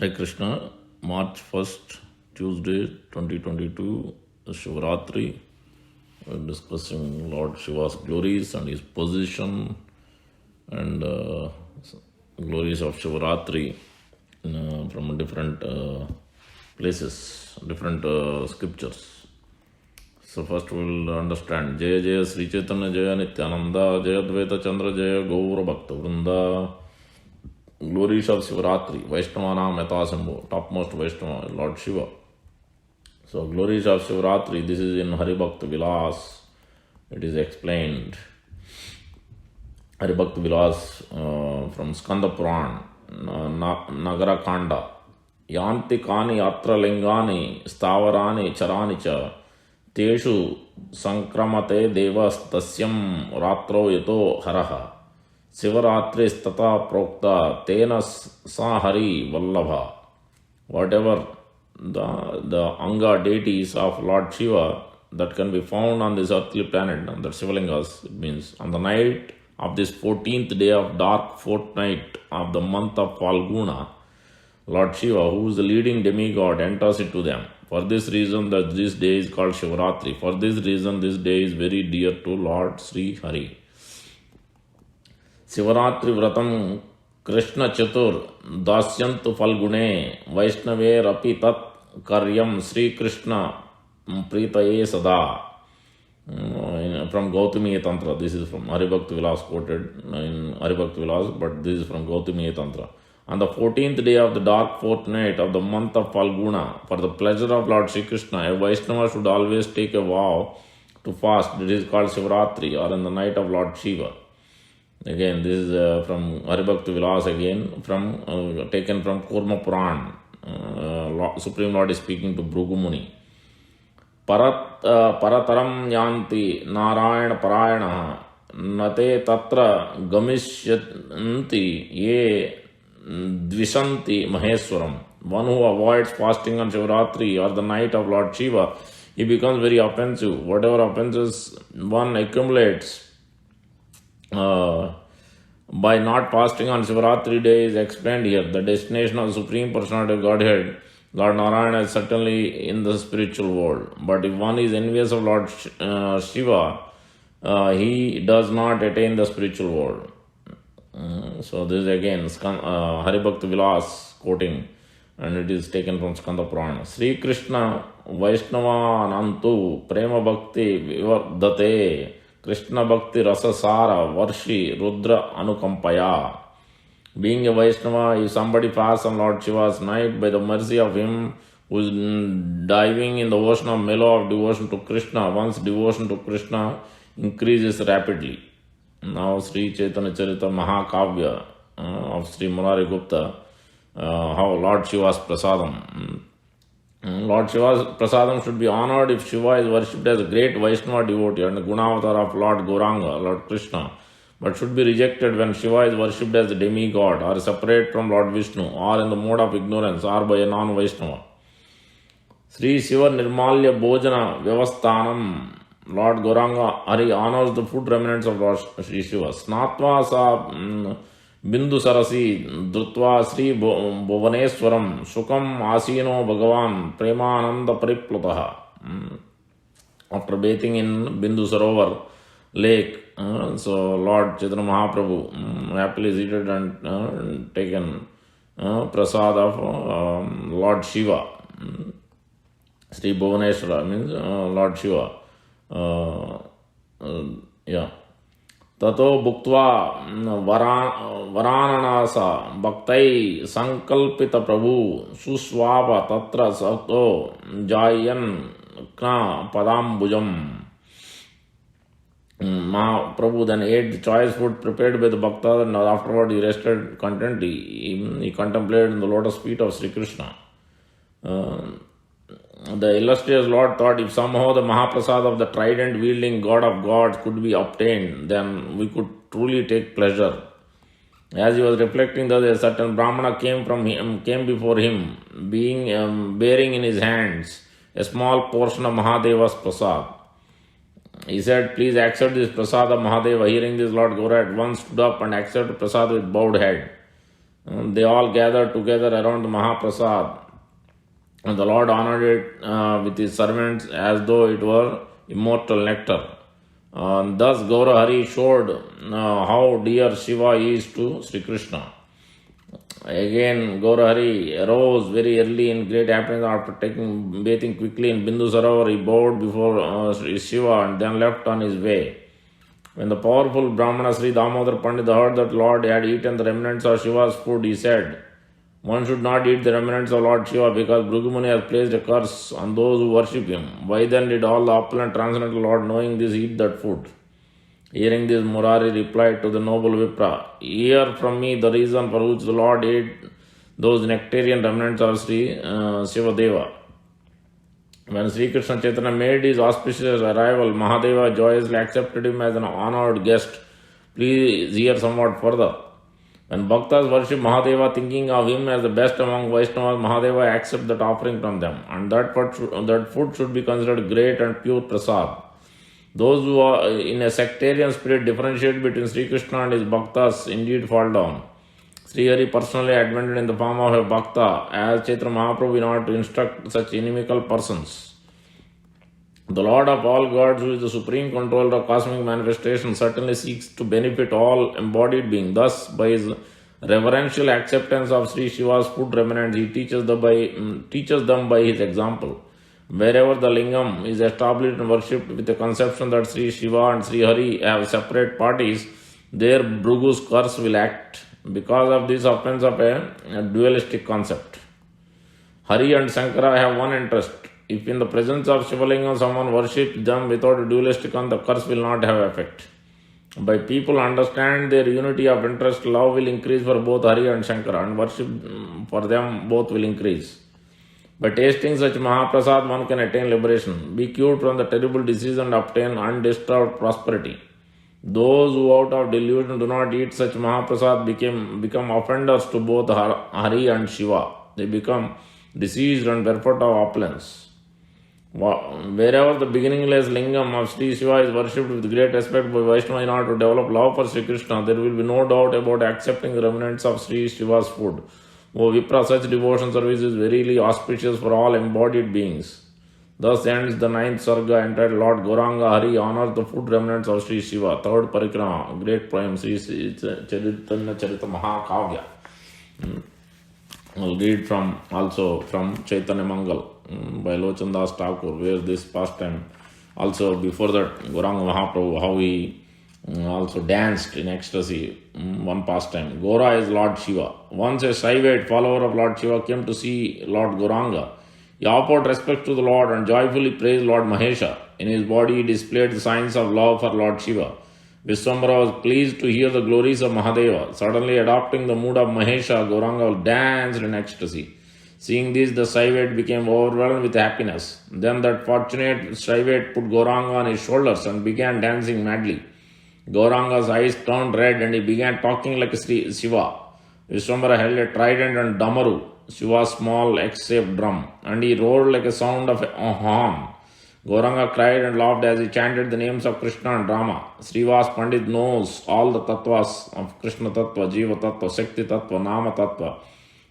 Hare Krishna, March 1st, Tuesday, 2022, Shivaratri. We're discussing Lord Shiva's glories and his position and glories of Shivaratri from different places, different scriptures. So first we'll understand Jaya Jaya Sri Chaitanya Jaya Nityananda Jaya Dvaita Chandra Jaya Gaura Bhakta Vrinda. Glories of Shivaratri, Vaishnavana Metasambo, topmost Vaishnava, Lord Shiva. So, glories of Shivaratri, this is in Haribhakta Vilas. It is explained. Haribhakta Vilas from Skanda Puran, Nagara Kanda. Yanti Kani Atra Lingani, Stavarani Charani Cha, Teshu Sankramate Devas Tasyam Ratro Yato Haraha. Shivaratri stata prokta tena sahari vallabha. Whatever the Anga deities of Lord Shiva that can be found on this earthly planet, and that Shivalingas, it means on the night of this 14th day of dark fortnight of the month of Falguna, Lord Shiva, who is the leading demigod, enters into them. For this reason that this day is called Shivaratri. For this reason this day is very dear to Lord Sri Hari. Shivaratri Vratam Krishna Chatur Dasyantu Falgune Vaishnave Rapi Tat Karyam Sri Krishna Pritaye Sada. From Gautamiya Tantra. This is from Haribhakta Vilas, quoted in Haribhakta Vilas, but this is from Gautamiya Tantra. On the 14th day of the dark fortnight of the month of Falguna, for the pleasure of Lord Sri Krishna, a Vaishnava should always take a vow to fast. It is called Shivaratri, or in the night of Lord Shiva. Again, this is from Haribhakta Vilas again, from taken from Kurma Puran. Supreme Lord is speaking to Bhrigu Muni. Parataram yanti Narayana Parayana nate tatra gamishyanti ye dvishanti maheswaram. One who avoids fasting on Shivaratri or the night of Lord Shiva, he becomes very offensive. Whatever offenses one accumulates by not fasting on Shivaratri day is explained here. The destination of the Supreme Personality of Godhead, Lord Narayana, is certainly in the spiritual world. But if one is envious of Lord Shiva, he does not attain the spiritual world. So this is again Haribhakta Vilas quoting, and it is taken from Skanda Purana. Sri Krishna Vaishnava Nantu Prema Bhakti Vivardate Krishna Bhakti Rasasara Varshi Rudra Anukampaya. Being a Vaishnava, if somebody fasts on Lord Shiva's night, by the mercy of him who is diving in the ocean of mellow of devotion to Krishna, one's devotion to Krishna increases rapidly. Now Sri Chaitanya Charita Mahakavya of Sri Murari Gupta, how Lord Shiva's Prasadam. Lord Shiva's Prasadam should be honored if Shiva is worshipped as a great Vaishnava devotee and the Gunavatar of Lord Gauranga, Lord Krishna, but should be rejected when Shiva is worshipped as a demigod or separate from Lord Vishnu or in the mode of ignorance or by a non-Vaishnava. Sri Shiva Nirmalya Bhojana Vyavasthanam, Lord Gauranga Hari honors the food remnants of Lord Sri Shiva. Snatva sa Bindu Sarasi Drutva Sri Bhuvaneswaram Sukam Asino Bhagavan Premananda Pariplutaha. After bathing in Bindu Sarovar lake, so Lord Chaitanya Mahaprabhu happily seated and taken prasad of Lord Shiva. Sri Bhuvaneshwara means Lord Shiva. Tato Bhuktva Varananasa Bhaktai Sankalpita Prabhu Suswava Tatra Sato Jayan Kna Padambujam. Mahaprabhu then ate the choice food prepared by the Bhakta, and afterward he rested content. He contemplated the lotus feet of Sri Krishna. The illustrious Lord thought, if somehow the Mahaprasad of the trident wielding God of gods could be obtained, then we could truly take pleasure. As he was reflecting thus, a certain Brahmana came before him, bearing in his hands a small portion of Mahadeva's prasad. He said, please accept this prasad of Mahadeva. Hearing this, Lord Gaura at once stood up and accepted prasad with bowed head. They all gathered together around the Mahaprasad, and the Lord honored it with his servants as though it were immortal nectar. Thus Gaurahari showed how dear Shiva is to Sri Krishna. Again, Gaurahari arose very early in great happiness after bathing quickly in Bindu Sarovar. He bowed before Sri Shiva and then left on his way. When the powerful Brahmana Sri Damodar Pandit heard that Lord had eaten the remnants of Shiva's food, he said, "One should not eat the remnants of Lord Shiva because Bhrigumuni has placed a curse on those who worship him. Why then did all the opulent transcendental Lord, knowing this, eat that food?" Hearing this, Murari replied to the noble Vipra, "Hear from me the reason for which the Lord ate those nectarian remnants of Sri Shivadeva. When Sri Krishna Chaitanya made his auspicious arrival, Mahadeva joyously accepted him as an honored guest. Please hear somewhat further. When Bhaktas worship Mahadeva, thinking of him as the best among Vaishnavas, Mahadeva accepts that offering from them, and that food should be considered great and pure prasad. Those who are in a sectarian spirit differentiate between Sri Krishna and his Bhaktas indeed fall down. Sri Hari personally advented in the form of a Bhakta as Chaitanya Mahaprabhu in order to instruct such inimical persons. The Lord of all gods, who is the supreme controller of cosmic manifestation, certainly seeks to benefit all embodied beings. Thus, by his reverential acceptance of Sri Shiva's food remnants, he teaches them by his example. Wherever the lingam is established and worshipped with the conception that Sri Shiva and Sri Hari have separate parties, there Bhrugu's curse will act. Because of this offense of a dualistic concept. Hari and Shankara have one interest. If in the presence of Shivalingam someone worships them without a dualistic concept, the curse will not have effect. By people understand their unity of interest, love will increase for both Hari and Shankara, and worship for them both will increase. By tasting such Mahaprasad, one can attain liberation, be cured from the terrible disease and obtain undisturbed prosperity. Those who out of delusion do not eat such Mahaprasad become offenders to both Hari and Shiva. They become diseased and bereft of opulence. Wherever the beginningless lingam of Sri Shiva is worshipped with great respect by Vaishnava in order to develop love for Sri Krishna, there will be no doubt about accepting the remnants of Sri Shiva's food. O Vipra, such devotion service is verily auspicious for all embodied beings. Thus ends the 9th Sarga entitled Lord Gauranga Hari honors the food remnants of Sri Shiva. 3rd Parikrama, great poem, Sri Chaitanya Charita Mahakavya. I'll read also from Chaitanya Mangal by Lochandas Thakur, where this pastime, also before that, Gauranga Mahaprabhu, how he also danced in ecstasy, one pastime. Gora is Lord Shiva. Once a Shaivite follower of Lord Shiva came to see Lord Gauranga. He offered respect to the Lord and joyfully praised Lord Mahesha. In his body he displayed the signs of love for Lord Shiva. Vishwambara was pleased to hear the glories of Mahadeva. Suddenly adopting the mood of Mahesha, Gauranga danced in ecstasy. Seeing this, the Shaivite became overwhelmed with happiness. Then that fortunate Shaivite put Gauranga on his shoulders and began dancing madly. Gauranga's eyes turned red and he began talking like Shiva. Vishwambara held a trident and damaru, Shiva's small X-shaped drum, and he roared like a sound of a horn. Gauranga cried and laughed as he chanted the names of Krishna and Rama. Srivas Pandit knows all the tattvas of Krishna Tattva, Jiva Tattva, Shakti Tattva, Nama Tattva.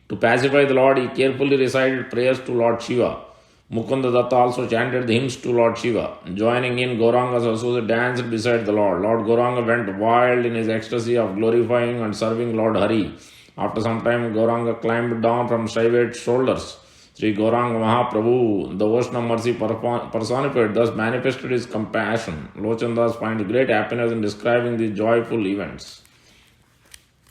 To pacify the Lord, he carefully recited prayers to Lord Shiva. Mukunda Datta also chanted the hymns to Lord Shiva. Joining in, Gauranga's associate danced beside the Lord. Lord Gauranga went wild in his ecstasy of glorifying and serving Lord Hari. After some time, Gauranga climbed down from Shaivite's shoulders. Sri Gauranga Mahaprabhu, the ocean of mercy personified, thus manifested his compassion. Lochandas finds great happiness in describing these joyful events.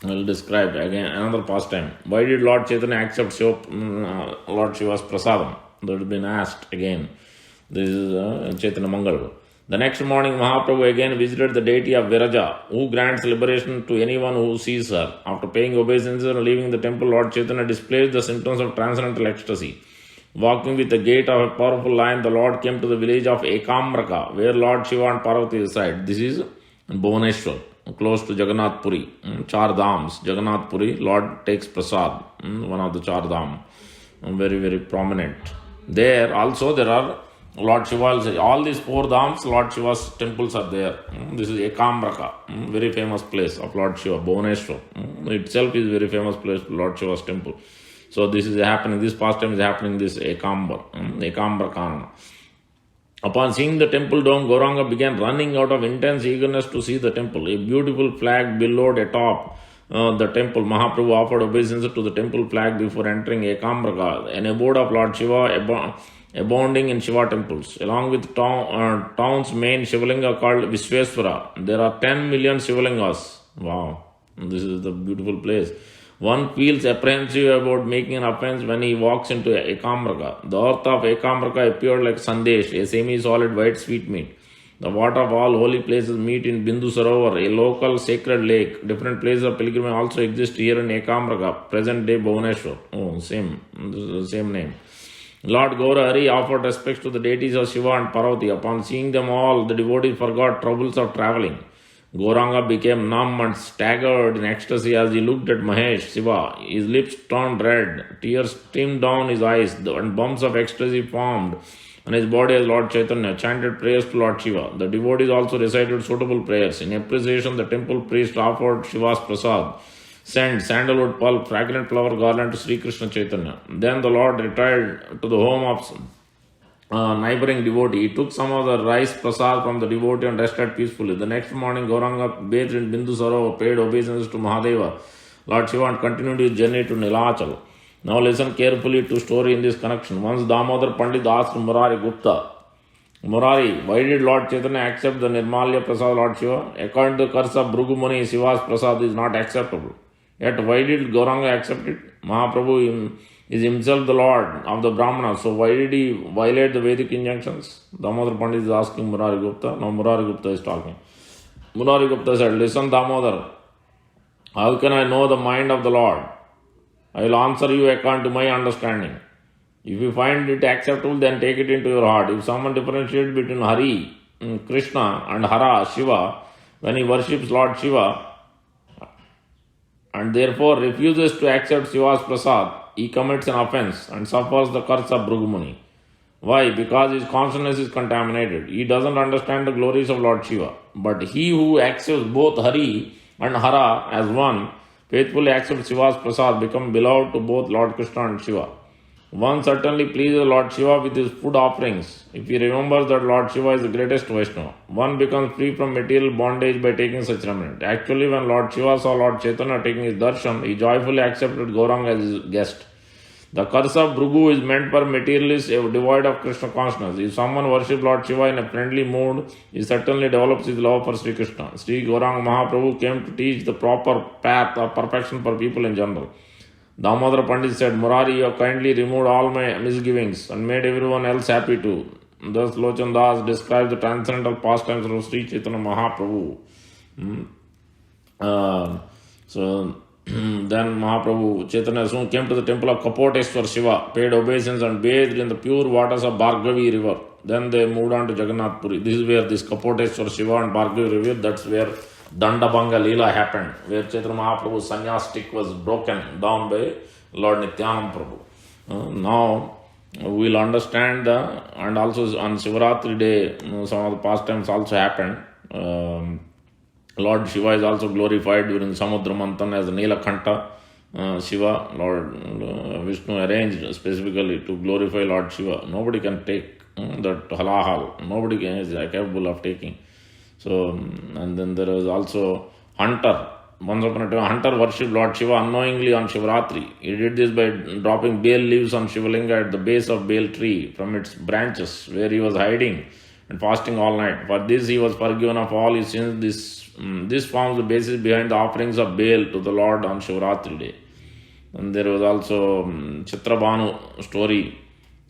I will describe again another pastime. Why did Lord Chaitanya accept Lord Shiva's prasadam? That has been asked again. This is Chaitanya Mangal. The next morning, Mahaprabhu again visited the deity of Viraja, who grants liberation to anyone who sees her. After paying obeisances and leaving the temple, Lord Chaitanya displays the symptoms of transcendental ecstasy. Walking with the gait of a powerful lion, the Lord came to the village of Ekamraka, where Lord Shiva and Parvati reside. This is Bhuvaneshwar, close to Jagannath Puri. Char Dhams, Jagannath Puri, Lord takes prasad, one of the Char Dham, very, very prominent. There also there are Lord Shiva will say, all these 4 dhams, Lord Shiva's temples are there. This is Ekambraka, very famous place of Lord Shiva. Bhuvaneshwar itself is very famous place for Lord Shiva's temple. So this is happening, this pastime is happening, this Ekambrakanana. Upon seeing the temple dome, Gauranga began running out of intense eagerness to see the temple. A beautiful flag billowed atop the temple. Mahaprabhu offered obeisance to the temple flag before entering Ekambraka, an abode of Lord Shiva abounding in Shiva temples. Along with town's main Shivalinga called Visveswara, there are 10 million Shivalingas. Wow, this is the beautiful place. One feels apprehensive about making an offense when he walks into Ekambraka. The earth of Ekambraka appeared like Sandesh, a semi-solid white sweetmeat. The water of all holy places meet in Bindu Sarovar, a local sacred lake. Different places of pilgrimage also exist here in Ekambraka, present-day Bhuvaneshwar. Oh, same name. Lord Gaurahari offered respects to the deities of Shiva and Parvati. Upon seeing them all, the devotees forgot troubles of travelling. Gauranga became numb and staggered in ecstasy as he looked at Mahesh, Shiva. His lips turned red, tears streamed down his eyes, and bumps of ecstasy formed on his body as Lord Chaitanya chanted prayers to Lord Shiva. The devotees also recited suitable prayers. In appreciation, the temple priest offered Shiva's prasad, sent sandalwood pulp, fragrant flower garland to Sri Krishna Chaitanya. Then the Lord retired to the home of neighboring devotee. He took some of the rice prasad from the devotee and rested peacefully. The next morning, Gauranga bathed in Bindu Sarovar, paid obeisance to Mahadeva, Lord Shiva, and continued his journey to Nilachal. Now listen carefully to story in this connection. Once Damodar Pandit asked Murari Gupta, Murari, why did Lord Chaitanya accept the Nirmalya Prasad Lord Shiva? According to the curse of Bhrigu Muni, Shiva's Prasad is not acceptable. Yet why did Gauranga accept it? Mahaprabhu is himself the Lord of the Brahmanas, so why did he violate the Vedic injunctions? Damodar Pandit is asking Murari Gupta. Now Murari Gupta is talking. Murari Gupta said, listen Damodar, how can I know the mind of the Lord? I will answer you according to my understanding. If you find it acceptable, then take it into your heart. If someone differentiates between Hari, Krishna and Hara, Shiva, when he worships Lord Shiva and therefore refuses to accept Shiva's prasad, he commits an offense and suffers the curse of Bhrigu Muni. Why? Because his consciousness is contaminated. He doesn't understand the glories of Lord Shiva. But he who accepts both Hari and Hara as one, faithfully accepts Shiva's prasad, become beloved to both Lord Krishna and Shiva. One certainly pleases Lord Shiva with his food offerings. If he remembers that Lord Shiva is the greatest Vaishnava, one becomes free from material bondage by taking such remnant. Actually, when Lord Shiva saw Lord Chaitanya taking his darshan, he joyfully accepted Gauranga as his guest. The curse of Bhrigu is meant for materialists devoid of Krishna consciousness. If someone worships Lord Shiva in a friendly mood, he certainly develops his love for Sri Krishna. Sri Gauranga Mahaprabhu came to teach the proper path of perfection for people in general. Damodar Pandit said, Murari, you have kindly removed all my misgivings and made everyone else happy too. Thus Lochan Das describes the transcendental pastimes of Sri Chaitanya Mahaprabhu. So then Mahaprabhu Chaitanya soon came to the temple of Kapoteshwar Shiva, paid obeisance and bathed in the pure waters of Bhargavi river. Then they moved on to Jagannath Puri. This is where this Kapoteshwar Shiva and Bhargavi river, that's where Dandabhanga Leela happened, where Chaitanya Mahaprabhu's sannyas stick was broken down by Lord Nityananda Prabhu. Now we will understand and also on Shivaratri day, some of the pastimes also happened. Lord Shiva is also glorified during Samudra Manthan as Nilakanta Shiva. Lord Vishnu arranged specifically to glorify Lord Shiva. Nobody can take that halahal. Nobody is capable of taking. So, and then there was also Hunter. Once upon a time, Hunter worshipped Lord Shiva unknowingly on Shivaratri. He did this by dropping bale leaves on Shivalinga at the base of bale tree from its branches, where he was hiding and fasting all night. For this, he was forgiven of all his sins. This forms the basis behind the offerings of bale to the Lord on Shivaratri day. And there was also Chitrabhanu story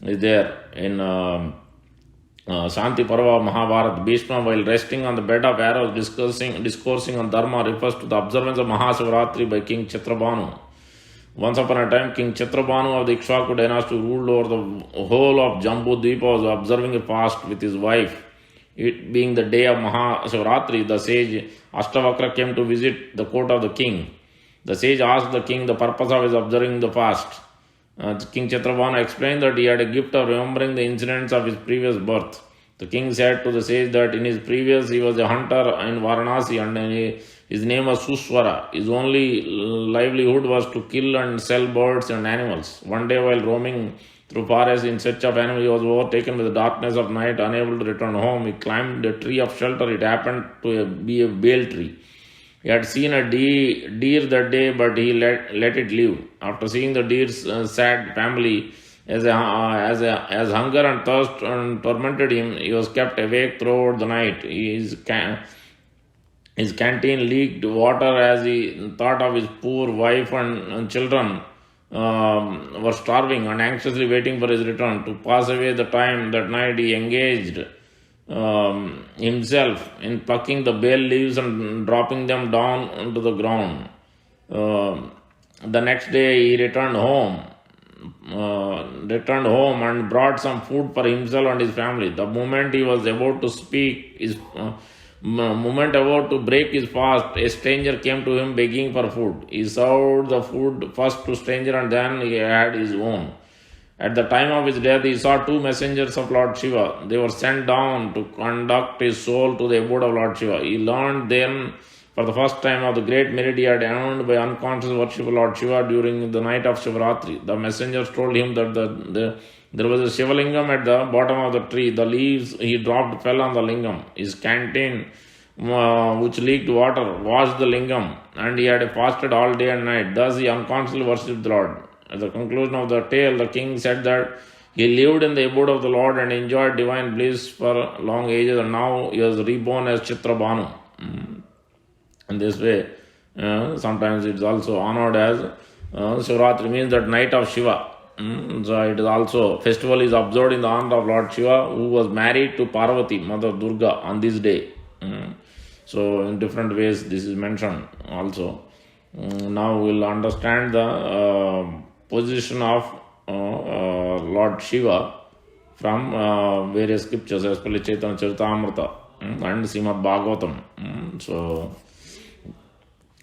is there in Shanti Parva Mahabharata. Bhishma, while resting on the bed of arrows discoursing on Dharma, refers to the observance of Mahasivaratri by King Chitrabhanu. Once upon a time, King Chitrabhanu of the Ikshvaku dynasty, who ruled over the whole of Jambu Dvipa, was observing a fast with his wife. It being the day of Mahasivaratri, the sage Ashtavakra came to visit the court of the king. The sage asked the king the purpose of his observing the fast. King Chatrabhanu explained that he had a gift of remembering the incidents of his previous birth. The king said to the sage that in his previous he was a hunter in Varanasi and his name was Suswara. His only livelihood was to kill and sell birds and animals. One day while roaming through forest in search of animals, he was overtaken with the darkness of night, unable to return home. He climbed a tree of shelter. It happened to be a bale tree. He had seen a deer that day, but he let it live. After seeing the deer's sad family, as hunger and thirst tormented him, he was kept awake throughout the night. His canteen leaked water as he thought of his poor wife and children were starving and anxiously waiting for his return. To pass away the time that night, he engaged himself in plucking the bale leaves and dropping them down onto the ground. The next day, he returned home and brought some food for himself and his family. The moment he was about to break his fast, a stranger came to him begging for food. He served the food first to stranger and then he had his own. At the time of his death, he saw two messengers of Lord Shiva. They were sent down to conduct his soul to the abode of Lord Shiva. He learned then for the first time of the great merit he had earned by unconscious worship of Lord Shiva during the night of Shivaratri. The messengers told him that there was a Shivalingam at the bottom of the tree. The leaves he dropped fell on the lingam. His canteen, which leaked water, washed the lingam, and he had fasted all day and night. Thus he unconsciously worshipped the Lord. At the conclusion of the tale, the king said that he lived in the abode of the Lord and enjoyed divine bliss for long ages, and now he was reborn as Chitrabhanu. In this way, sometimes it is also honored as Shivaratri, means that night of Shiva. So it is also, festival is observed in the honor of Lord Shiva, who was married to Parvati, Mother Durga, on this day. So in different ways this is mentioned also. Now we will understand the position of Lord Shiva from various scriptures, especially Chaitanya Charitamrita and Srimad Bhagavatam. So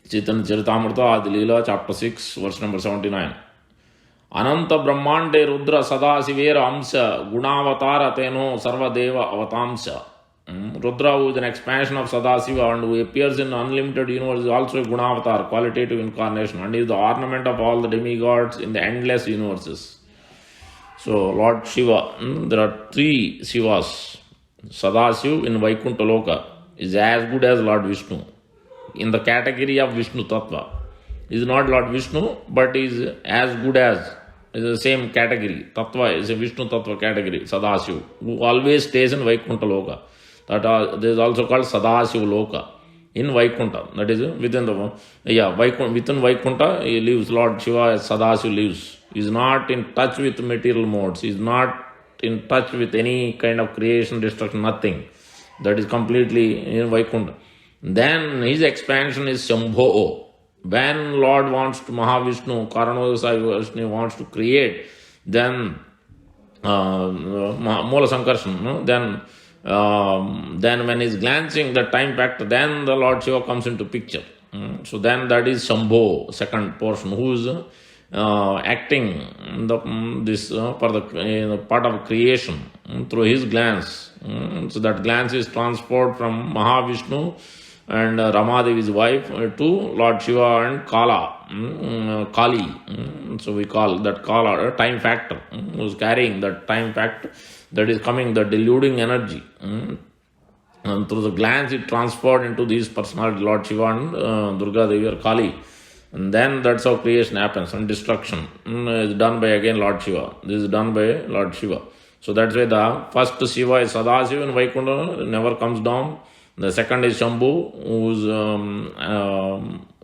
Chaitanya Charitamrita, Adi Leela, chapter 6, verse number 79. Ananta Brahmande Uddra Sada Sivera Amsa Gunavatara Teno Sarvadeva Avatamsa. Rudra, who is an expansion of Sadasiva and who appears in unlimited universe, is also a Gunavatar, qualitative incarnation, and is the ornament of all the demigods in the endless universes. So, Lord Shiva, there are three Shivas. Sadasiva in Vaikuntha Loka is as good as Lord Vishnu. In the category of Vishnu Tattva. He is not Lord Vishnu, but is as good as, is the same category. Tattva is a Vishnu Tattva category, Sadasiva, who always stays in Vaikuntha Loka. That is also called Sadasiva Loka in Vaikuntha. That is within within Vaikuntha he lives. Lord Shiva as Sadasiva lives. He is not in touch with material modes. He is not in touch with any kind of creation, destruction, nothing. That is completely in Vaikuntha. Then his expansion is Shambho. When Lord wants to, Mahavishnu, Karanodasai Vishnu wants to create, then Moola Sankarshan, then when he's glancing the time factor, then the Lord Shiva comes into picture. So then that is Shambho, second portion, who is acting for the part of creation through his glance. So that glance is transferred from Mahavishnu and Ramadevi's wife to Lord Shiva and Kali. So we call that Kala time factor, who's carrying that time factor that is coming, the deluding energy. And through the glance it transferred into these personalities, Lord Shiva and Durga Devi or Kali. And then that's how creation happens, and destruction is done by again Lord Shiva. This is done by Lord Shiva. So that's why the first Shiva is Sadasiva in Vaikuntha, never comes down. The second is Shambhu, who is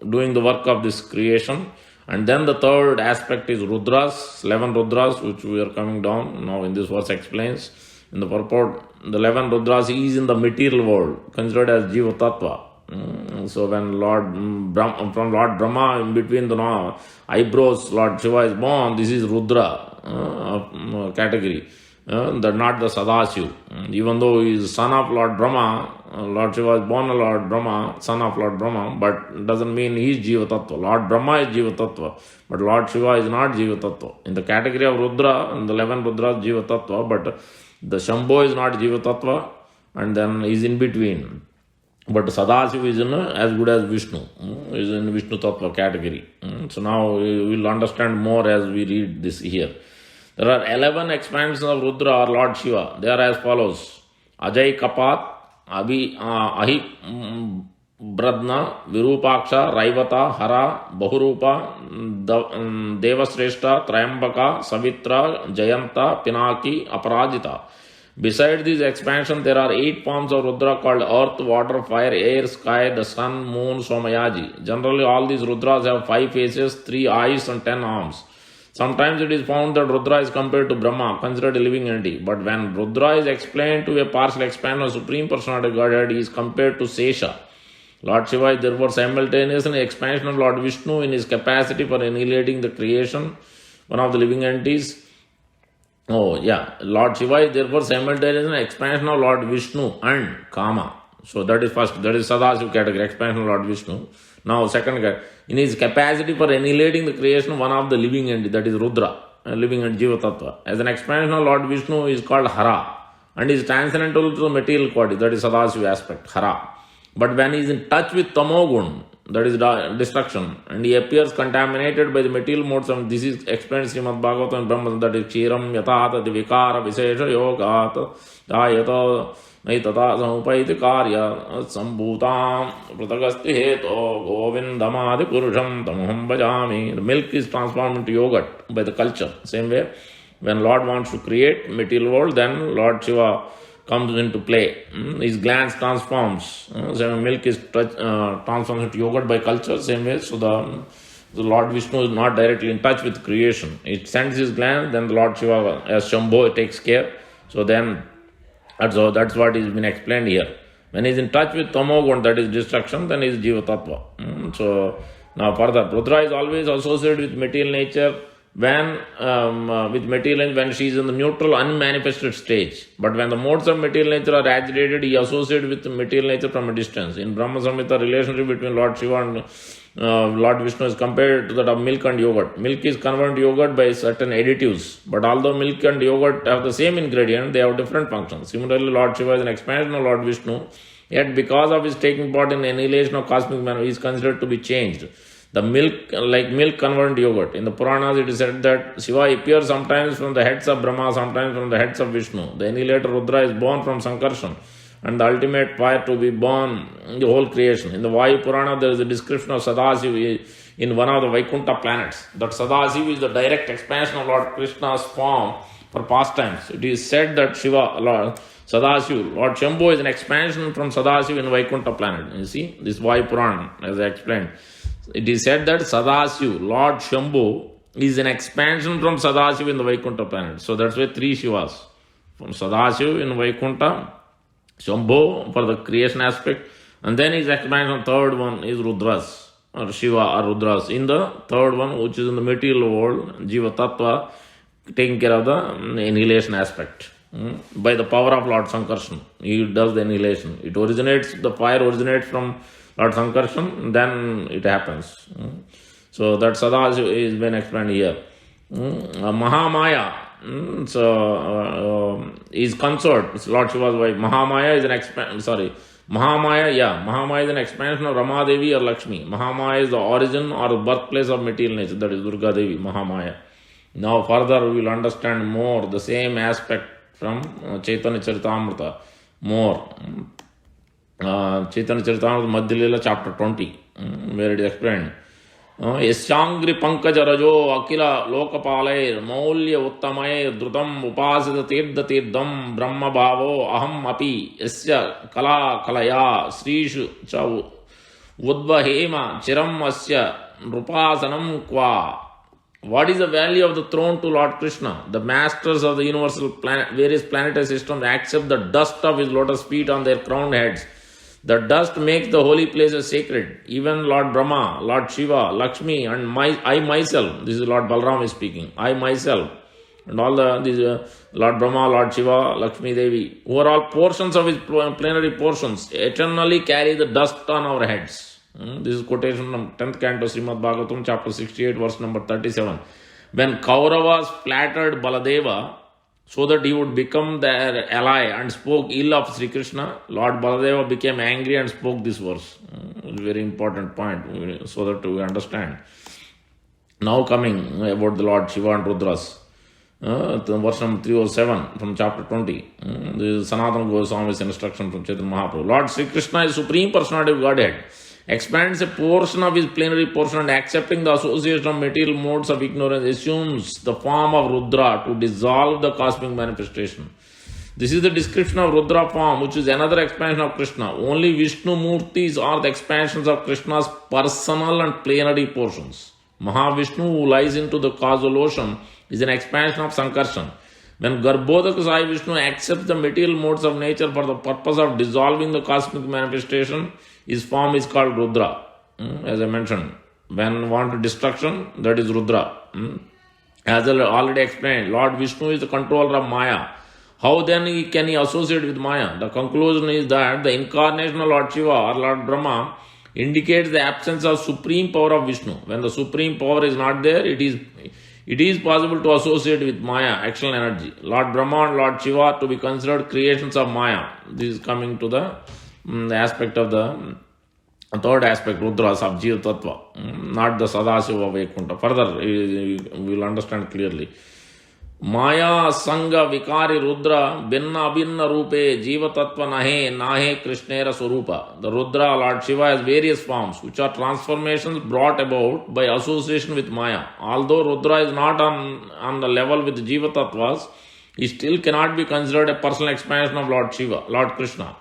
doing the work of this creation. And then the third aspect is Rudras, 11 Rudras, which we are coming down. Now in this verse explains in the purport, the 11 Rudras is in the material world, considered as Jiva Tattva. So when from Lord Brahma, in between the eyebrows, Lord Shiva is born, this is Rudra category. Not the Sadasiva. Even though he is son of Lord Brahma, Lord Shiva is born Lord Brahma, son of Lord Brahma, but doesn't mean he is Jiva Tattva. Lord Brahma is Jiva Tattva, but Lord Shiva is not Jiva Tattva. In the category of Rudra, in the 11 Rudras, Jiva Tattva, but the Shambho is not Jiva Tattva, and then is in between. But Sadasiva is as good as Vishnu, is in Vishnu Tattva category. So now we will understand more as we read this here. There are 11 expansions of Rudra or Lord Shiva. They are as follows: Ajay Kapat, Ahi Bradna, Virupaksha, Raivata, Hara, Bahurupa, Devasreshta, Trayambaka, Savitra, Jayanta, Pinaki, Aparajita. Besides these expansions, there are 8 forms of Rudra called earth, water, fire, air, sky, the sun, moon, Somayaji. Generally, all these Rudras have 5 faces, 3 eyes, and 10 arms. Sometimes it is found that Rudra is compared to Brahma, considered a living entity. But when Rudra is explained to a partial expansion of Supreme Personality of Godhead, he is compared to Sesha. Lord Shiva is therefore simultaneously an expansion of Lord Vishnu in his capacity for annihilating the creation, one of the living entities. Lord Shiva is therefore simultaneously an expansion of Lord Vishnu and Kama. So that is first, that is Sadasiva category, expansion of Lord Vishnu. Now second category, in his capacity for annihilating the creation, one of the living entity, that is Rudra, living and Jiva Tattva. As an expansion of Lord Vishnu is called Hara and is transcendental to the material quality, that is Sadasiva aspect, Hara. But when he is in touch with Tamogun, that is destruction, and he appears contaminated by the material modes, and this is explained in Srimad Bhagavatam and Brahma, that is Kshiram Yatata Divikara Visesha Yogat Dayata Naitata Samupaiti Karya Sambhutam Pratagasti Heto Govindamadi Purusham Tamuham Bhajami. The milk is transformed into yogurt by the culture. Same way, when Lord wants to create material world, then Lord Shiva comes into play. His glands transforms. So milk is transforms into yogurt by culture. Same way, so the Lord Vishnu is not directly in touch with creation. It sends his glands, then the Lord Shiva as Shambho takes care. So then that's what is been explained here. When he is in touch with Tamogun, that is destruction, then he is Jiva Tattva. So now further, Rudra is always associated with material nature when she is in the neutral unmanifested stage. But when the modes of material nature are agitated, he associated with material nature from a distance. In Brahma Samhita, relationship between Lord Shiva and Lord Vishnu is compared to that of milk and yogurt. Milk is converted to yogurt by certain additives, but although milk and yogurt have the same ingredient, they have different functions. Similarly, Lord Shiva is an expansion of Lord Vishnu, yet because of his taking part in the annihilation of cosmic matter, he is considered to be changed. The milk, like milk converted to yogurt. In the Puranas, it is said that Shiva appears sometimes from the heads of Brahma, sometimes from the heads of Vishnu. The annihilator Rudra is born from Sankarshan, and the ultimate fire to be born in the whole creation. In the Vayu Purana, there is a description of Sadasiva in one of the Vaikuntha planets. That Sadasiva is the direct expansion of Lord Krishna's form for pastimes. It is said that Shiva, Lord Sadasiva, Lord Shambho is an expansion from Sadasiva in Vaikuntha planet. You see, this Vayu Purana, as I explained. It is said that Sadasiva, Lord Shambho, is an expansion from Sadasiva in the Vaikuntha planet. So that's why 3 Shivas. From Sadasiva in Vaikuntha, Shambho for the creation aspect, and then his expansion, third one is Rudras, or Shiva or Rudras. In the third one, which is in the material world, Jiva Tattva, taking care of the annihilation aspect. By the power of Lord Sankarshan, he does the annihilation. The fire originates from Lord Sankarshan, then it happens. So that Sadasiva is been explained here. Mahamaya, is consort, Lord Shiva's wife. Mahamaya is an Mahamaya is an expansion of Ramadevi or Lakshmi. Mahamaya is the origin or the birthplace of material nature, that is Durga Devi, Mahamaya. Now further we will understand more the same aspect from Chaitanya Charitamrita, more. Chaitanya Charitamrita Madhya Leela chapter 20, where it is explained. Yasyangri Pankaja Rajo Akila Lokapalair Maulya Uttamair Drutam Upasita Tirtha Tirtham Brahma Bhavo Aham Api Yasya Kala Kalaya Srishu Cha Udvahema Chiram Asya Rupasanam Kwa. What is the value of the throne to Lord Krishna? The masters of the universal various planetary systems accept the dust of his lotus feet on their crowned heads. The dust makes the holy places sacred. Even Lord Brahma, Lord Shiva, Lakshmi, and I myself, this is Lord Balram is speaking, I myself and all these Lord Brahma, Lord Shiva, Lakshmi Devi, who are all portions of his plenary portions, eternally carry the dust on our heads. This is quotation from 10th canto Srimad Bhagavatam, chapter 68, verse number 37. When Kauravas flattered Baladeva so that he would become their ally and spoke ill of Sri Krishna, Lord Baladeva became angry and spoke this verse. It's a very important point so that we understand. Now coming about the Lord Shiva and Rudras. Verse number 307 from chapter 20. This is Sanatana Goswami's instruction from Chaitanya Mahaprabhu. Lord Sri Krishna is Supreme Personality of Godhead, expands a portion of his plenary portion and accepting the association of material modes of ignorance assumes the form of Rudra to dissolve the cosmic manifestation. This is the description of Rudra form, which is another expansion of Krishna. Only Vishnu Murtis are the expansions of Krishna's personal and plenary portions. Mahavishnu, who lies into the causal ocean, is an expansion of Sankarshan. When Garbhodaka Sai Vishnu accepts the material modes of nature for the purpose of dissolving the cosmic manifestation, his form is called Rudra. As I mentioned, when want destruction, that is Rudra. As I already explained, Lord Vishnu is the controller of Maya. How then can he associate with Maya? The conclusion is that the incarnation of Lord Shiva or Lord Brahma indicates the absence of supreme power of Vishnu. When the supreme power is not there, it is possible to associate with Maya, external energy. Lord Brahma and Lord Shiva are to be considered creations of Maya. This is coming to the aspect of the third aspect, Rudras of Jiva Tattva, not the Sadasiva Vaikunta. Further, we will understand clearly. Maya Sangha Vikari Rudra Binna Abhinna Rupe Jiva Tattva Nahe Krishnera Swarupa. The Rudra, Lord Shiva, has various forms which are transformations brought about by association with Maya. Although Rudra is not on the level with Jiva Tattvas, he still cannot be considered a personal expansion of Lord Shiva, Lord Krishna.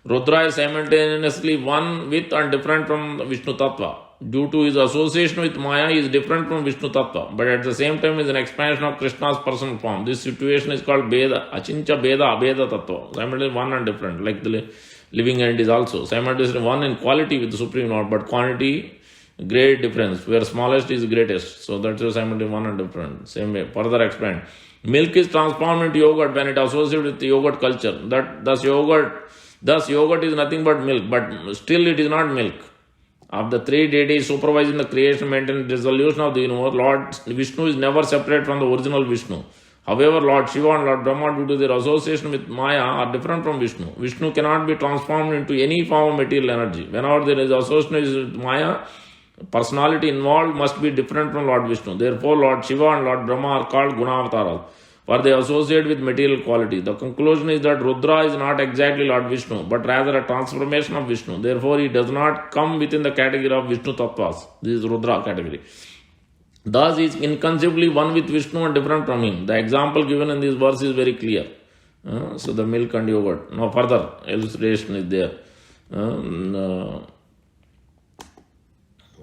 Rudra is simultaneously one with and different from Vishnu Tattva. Due to his association with Maya, he is different from Vishnu Tattva, but at the same time is an expansion of Krishna's personal form. This situation is called Beda, Achincha Beda, Abeda Tattva. Simultaneously one and different, like the living end is also. Simultaneously one in quality with the Supreme Lord, but quantity, great difference, where smallest is greatest. So that's simultaneously one and different. Same way, further expand. Milk is transformed into yogurt when it associates with the yogurt culture. Thus yogurt is nothing but milk, but still it is not milk. Of the three deities supervising the creation, maintenance, dissolution of the universe, Lord Vishnu is never separate from the original Vishnu. However, Lord Shiva and Lord Brahma, due to their association with Maya, are different from Vishnu. Vishnu cannot be transformed into any form of material energy. Whenever there is association with Maya, personality involved must be different from Lord Vishnu. Therefore, Lord Shiva and Lord Brahma are called Gunavataras, for they associate with material quality. The conclusion is that Rudra is not exactly Lord Vishnu, but rather a transformation of Vishnu. Therefore, he does not come within the category of Vishnu Tattvas. This is Rudra category. Thus, he is inconceivably one with Vishnu and different from him. The example given in this verse is very clear. So, the milk and yogurt. Now, further illustration is there.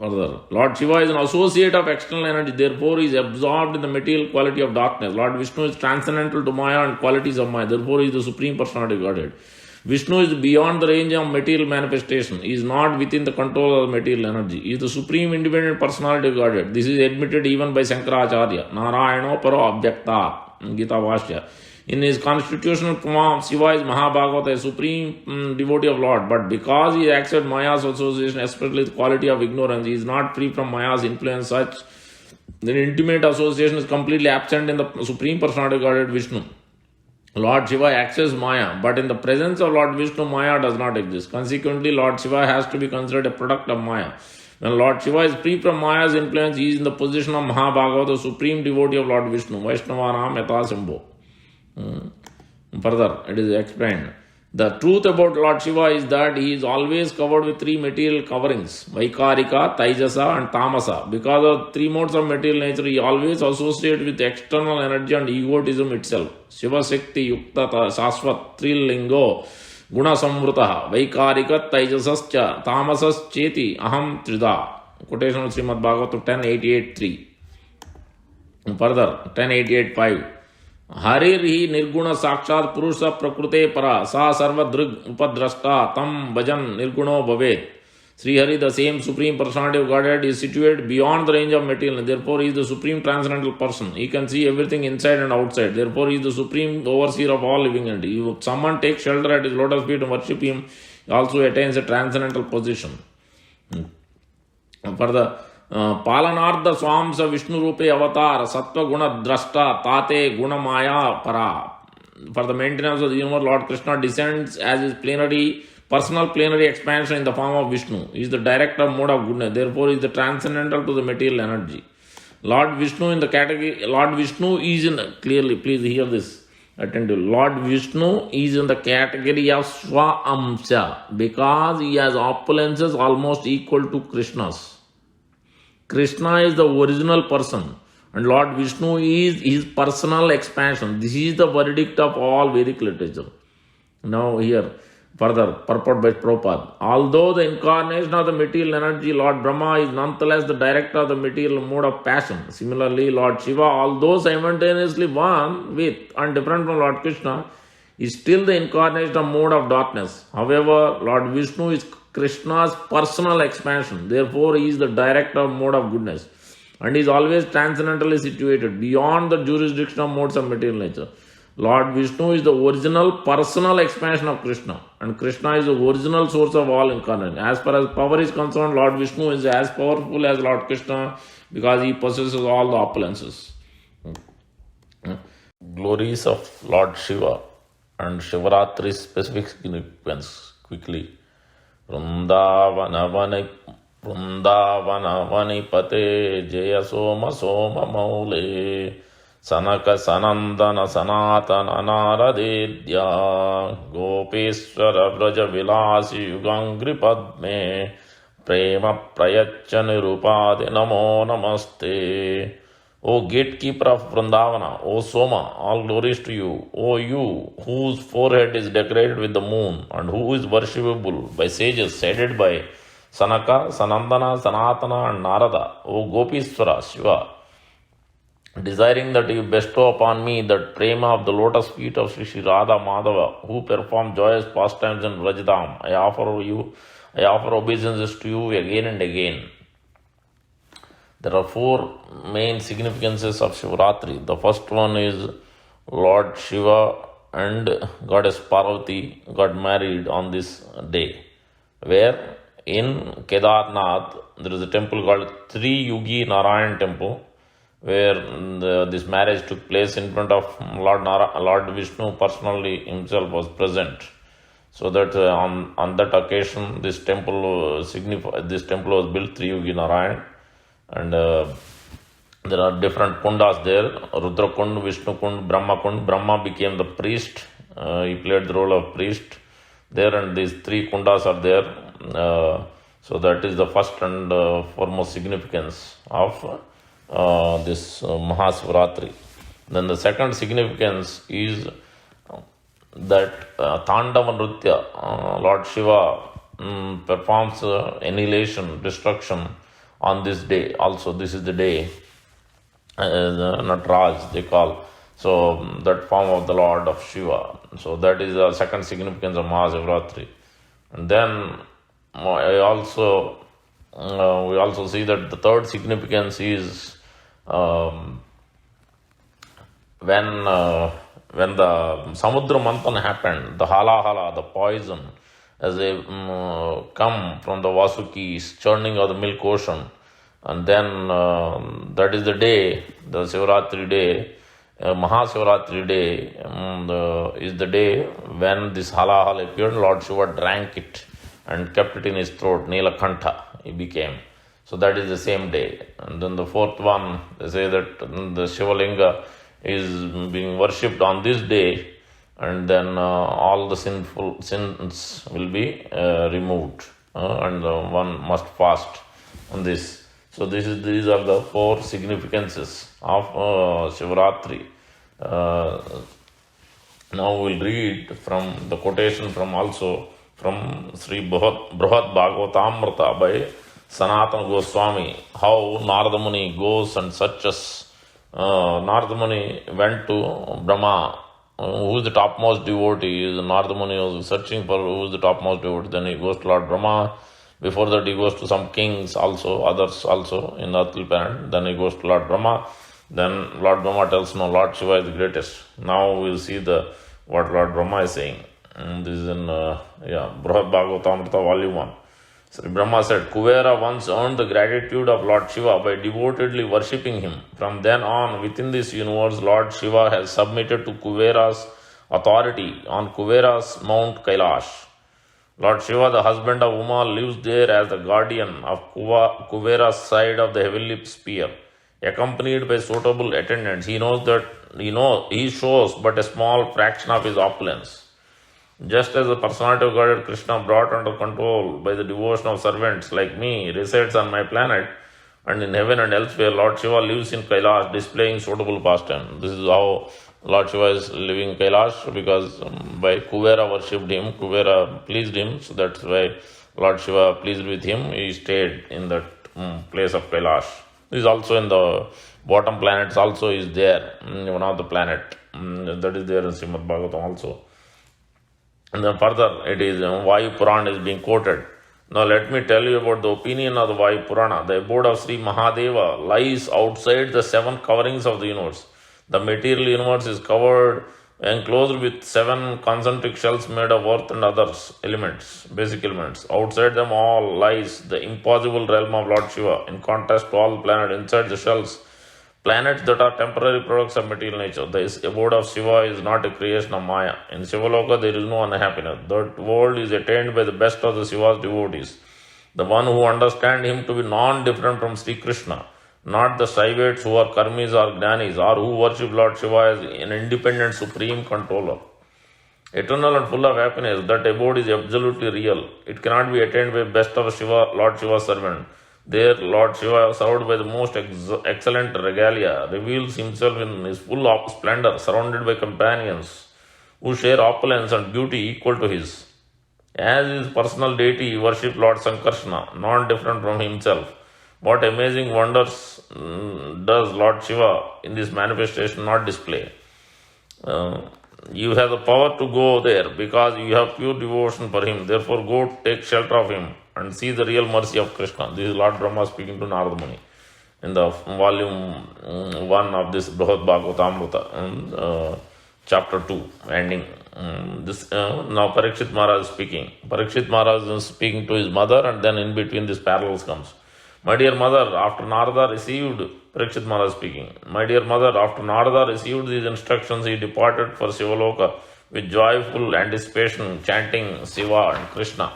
Further, Lord Shiva is an associate of external energy, therefore he is absorbed in the material quality of darkness. Lord Vishnu is transcendental to Maya and qualities of Maya, therefore he is the Supreme Personality of Godhead. Vishnu is beyond the range of material manifestation. He is not within the control of material energy. He is the Supreme Independent Personality of Godhead. This is admitted even by Shankaracharya. Narayano Paro Abhyakta, Gita Vasya. In his constitutional form, Shiva is Mahabhagavata, a supreme devotee of Lord. But because he accepts Maya's association, especially the quality of ignorance, he is not free from Maya's influence such. The intimate association is completely absent in the Supreme Personality of Godhead Vishnu. Lord Shiva accesses Maya, but in the presence of Lord Vishnu, Maya does not exist. Consequently, Lord Shiva has to be considered a product of Maya. When Lord Shiva is free from Maya's influence, he is in the position of Mahabhagavata, the supreme devotee of Lord Vishnu. Vaishnavanam Yatha Sambho. Further, it is explained. The truth about Lord Shiva is that he is always covered with three material coverings, Vaikarika, Taijasa and Tamasa. Because of three modes of material nature, he always associates with external energy and egotism itself. Shiva Shakti Yukta Sasvat Trilingo Guna Samvrutaha Vaikarika Taijasascha Tamasas Cheti Aham Trida. Quotation of Srimad Bhagavatam 10.88.3. Further, 10.88.5. हरिर ही निर्गुण साक्षात पुरुष प्रकृते परा सा सर्वदृग उपद्रष्टा तम भजन निर्गुणो भवेत् Sri Hari, the same Supreme Personality of Godhead, is situated beyond the range of material. Therefore, he is the Supreme Transcendental Person. He can see everything inside and outside. Therefore, he is the Supreme Overseer of all living entities. If someone takes shelter at his lotus feet and worship him, he also attains a transcendental position. For the Palanartha Swamsa Vishnu Rupe Avatar Sattva Guna Drashta Tate Guna Maya Para. For the maintenance of the universe, Lord Krishna descends as his personal plenary expansion in the form of Vishnu. He is the director mode of goodness. Therefore, he is the transcendental to the material energy. Lord Vishnu is in clearly, please hear this attentively. Lord Vishnu is in the category of Swa-amsa because he has opulences almost equal to Krishna's. Krishna is the original person and Lord Vishnu is his personal expansion. This is the verdict of all Vedic literature. Now here, further, purport by Prabhupada. Although the incarnation of the material energy, Lord Brahma is nonetheless the director of the material mode of passion. Similarly, Lord Shiva, although simultaneously one with and different from Lord Krishna, is still the incarnation of mode of darkness. However, Lord Vishnu is Krishna's personal expansion. Therefore, he is the director of mode of goodness and is always transcendentally situated beyond the jurisdiction of modes of material nature. Lord Vishnu is the original personal expansion of Krishna and Krishna is the original source of all incarnation. As far as power is concerned, Lord Vishnu is as powerful as Lord Krishna because he possesses all the opulences. Glories of Lord Shiva and Shivaratri specific significance quickly. Vrundavanavani Pate Jaya Soma Soma Maule Sanaka Sanandana Sanatana Naradedya Gopeswara Vraja Vilasi Yugangri Padme Prema Prayachani Rupade Namo Namaste. O gatekeeper of Vrindavana, O Soma, all glories to you. O you, whose forehead is decorated with the moon and who is worshipable by sages, headed by Sanaka, Sanandana, Sanatana and Narada. O Gopeswara, Shiva, desiring that you bestow upon me that prema of the lotus feet of Sri Radha Madhava, who perform joyous pastimes in Vrajdam, I offer obeisances to you again and again. There are four main significances of Shivaratri. The first one is Lord Shiva and Goddess Parvati got married on this day, where in Kedarnath there is a temple called Tri-Yugi Narayan Temple, where this marriage took place in front of Lord Vishnu personally himself was present. So that on that occasion this temple was built Tri-Yugi Narayan. And there are different kundas there, Rudra Kund, Vishnu Kund, Brahma Kund. Brahma became the priest, he played the role of priest there, and these three kundas are there. So that is the first and foremost significance of this Mahasivaratri. Then the second significance is that Tandava Nritya, Lord Shiva performs annihilation, destruction on this day. Also, this is the day, Natraj they call. So, that form of the Lord of Shiva. So, that is the second significance of Mahasivaratri. And then, we also see that the third significance is when the Samudra Manthan happened, the Hala, the poison, as they come from the Vasukis, churning of the milk ocean. And then that is the day, the Shivaratri day, Mahasivaratri day, is the day when this Hala appeared. Lord Shiva drank it and kept it in his throat, Nilakantha he became. So that is the same day. And then the fourth one, they say that the Shivalinga is being worshipped on this day, and then all the sins will be removed, and one must fast on this. So these are the four significances of Shivaratri. Now we'll read from the quotation from Sri Bruhat Bhagavatamrita by Sanatana Goswami, how Narada Muni goes and searches. Narada Muni went to Brahma, who is the topmost devotee. Narada Muni was searching for who is the topmost devotee. Then he goes to Lord Brahma. Before that, he goes to some kings also, others also in the earthly planet. Then he goes to Lord Brahma. Then Lord Brahma tells, no, Lord Shiva is the greatest. Now we'll see what Lord Brahma is saying. This is in Brihad Bhagavatamrita Volume 1. Sri Brahma said, Kuvera once earned the gratitude of Lord Shiva by devotedly worshipping him. From then on, within this universe, Lord Shiva has submitted to Kuvera's authority on Kuvera's Mount Kailash. Lord Shiva, the husband of Uma, lives there as the guardian of Kuvera's side of the heavenly sphere. Accompanied by suitable attendants, he shows but a small fraction of his opulence. Just as the personality of God Krishna, brought under control by the devotion of servants like me, resides on my planet and in heaven and elsewhere, Lord Shiva lives in Kailash, displaying suitable pastime. This is how Lord Shiva is living in Kailash, because by Kuvera worshipped him, Kuvera pleased him, so that's why Lord Shiva pleased with him. He stayed in that place of Kailash. This is also in the bottom planets, also is there, one of the planet, that is there in Srimad Bhagavatam also. And then further, it is Vayu Purana is being quoted. Now let me tell you about the opinion of the Vayu Purana. The abode of Sri Mahadeva lies outside the 7 coverings of the universe. The material universe is covered, enclosed with 7 concentric shells made of earth and other elements, basic elements. Outside them all lies the impossible realm of Lord Shiva. In contrast to all the planets inside the shells, planets that are temporary products of material nature. The abode of Shiva is not a creation of Maya. In Shivaloka, there is no unhappiness. That world is attained by the best of the Shiva's devotees, the one who understand him to be non-different from Sri Krishna, not the Shaivates who are karmis or jnanis, or who worship Lord Shiva as an independent supreme controller. Eternal and full of happiness, that abode is absolutely real. It cannot be attained by best of Shiva, Lord Shiva's servant. There, Lord Shiva, served by the most excellent regalia, reveals himself in his full splendor, surrounded by companions who share opulence and beauty equal to his. As his personal deity, he worships Lord Sankarsana, not different from himself. What amazing wonders does Lord Shiva in this manifestation not display? You have the power to go there because you have pure devotion for him. Therefore, go take shelter of him and see the real mercy of Krishna. This is Lord Brahma speaking to Narada Muni in the volume 1 of this Brihad Bhagavatamrita, chapter 2, ending. Now Parikshit Maharaj is speaking. Parikshit Maharaj is speaking to his mother, and then in between this parallels comes. My dear mother, after Narada received, Parikshit Maharaj speaking, my dear mother, after Narada received these instructions, he departed for Shivaloka with joyful anticipation, chanting Siva and Krishna.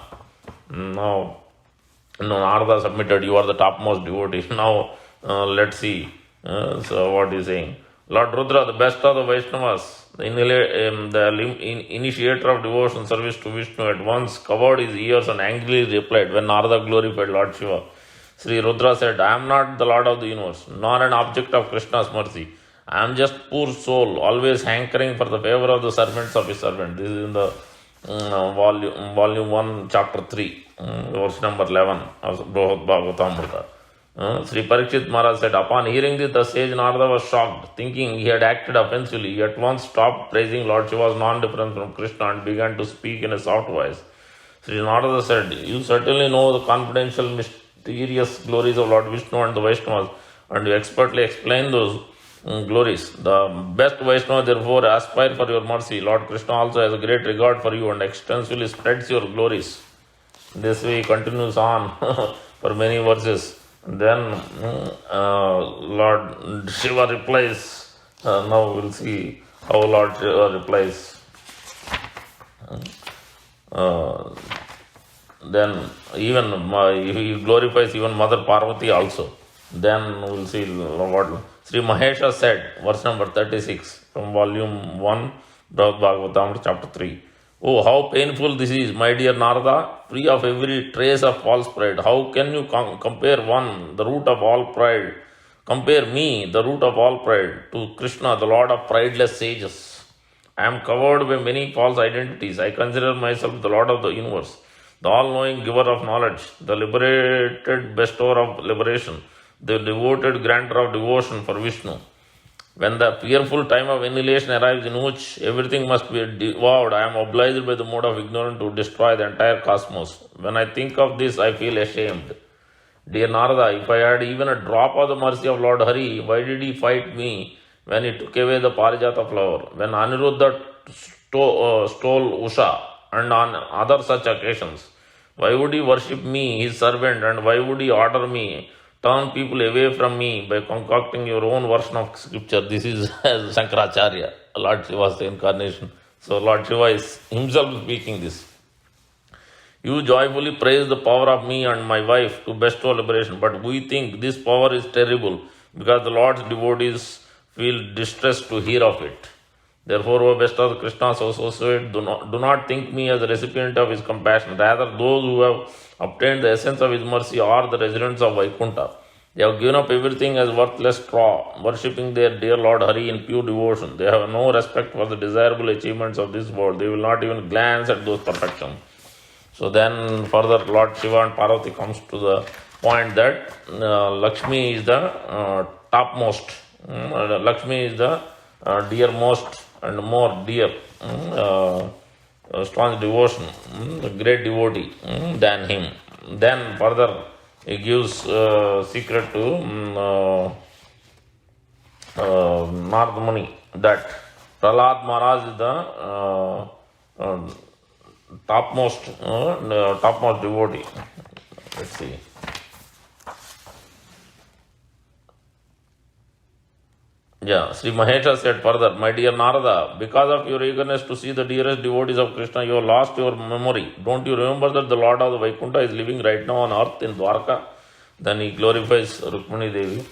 Now, Narada submitted, you are the topmost devotee. Now, let's see. So, what is saying? Lord Rudra, the best of the Vaishnavas, the initiator of devotion service to Vishnu, at once covered his ears and angrily replied when Narada glorified Lord Shiva. Sri Rudra said, I am not the Lord of the universe, nor an object of Krishna's mercy. I am just poor soul, always hankering for the favor of the servants of his servant. This is in the volume 1, chapter 3, verse number 11 of Brihad Bhagavatamrita. Sri Parikshit Maharaj said, upon hearing this, the sage Narada was shocked, thinking he had acted offensively. He at once stopped praising Lord Shiva's non-difference from Krishna and began to speak in a soft voice. Sri Narada said, you certainly know the confidential mysterious glories of Lord Vishnu and the Vaishnavas, and you expertly explain those glories. The best Vaishnava therefore aspire for your mercy. Lord Krishna also has a great regard for you and extensively spreads your glories. This way he continues on for many verses. Then Lord Shiva replies. Now we'll see how Lord Shiva replies. Then even he glorifies even Mother Parvati also. Then we'll see what Sri Mahesha said, verse number 36 from volume 1, Brihad Bhagavatam, chapter 3. Oh, how painful this is, my dear Narada, free of every trace of false pride. How can you compare one, the root of all pride, compare me, the root of all pride, to Krishna, the Lord of prideless sages? I am covered by many false identities. I consider myself the Lord of the universe, the all-knowing giver of knowledge, the liberated bestower of liberation, the devoted granter of devotion for Vishnu. When the fearful time of annihilation arrives, in which everything must be devoured, I am obliged by the mode of ignorance to destroy the entire cosmos. When I think of this, I feel ashamed. Dear Narada, if I had even a drop of the mercy of Lord Hari, why did he fight me when he took away the Parijata flower? When Aniruddha stole Usha and on other such occasions, why would he worship me, his servant, and why would he order me, turn people away from me by concocting your own version of scripture? This is Shankaracharya, Lord Shiva's incarnation. So Lord Shiva is himself speaking this. You joyfully praise the power of me and my wife to bestow liberation, but we think this power is terrible because the Lord's devotees feel distressed to hear of it. Therefore, O best of Krishna's associate, do not think me as the recipient of his compassion. Rather, those who have obtained the essence of his mercy are the residents of Vaikuntha. They have given up everything as worthless straw, worshipping their dear Lord Hari in pure devotion. They have no respect for the desirable achievements of this world. They will not even glance at those perfections. So then further Lord Shiva and Parvati comes to the point that Lakshmi is the topmost. Lakshmi is the dearmost and more dear, strong devotion, the great devotee than him. Then further he gives secret to Narada Muni that Prahlad Maharaj is the topmost devotee. Let's see. Yeah, Sri Mahesha said further, my dear Narada, because of your eagerness to see the dearest devotees of Krishna, you have lost your memory. Don't you remember that the Lord of the Vaikuntha is living right now on earth in Dwarka? Then he glorifies Rukmini Devi.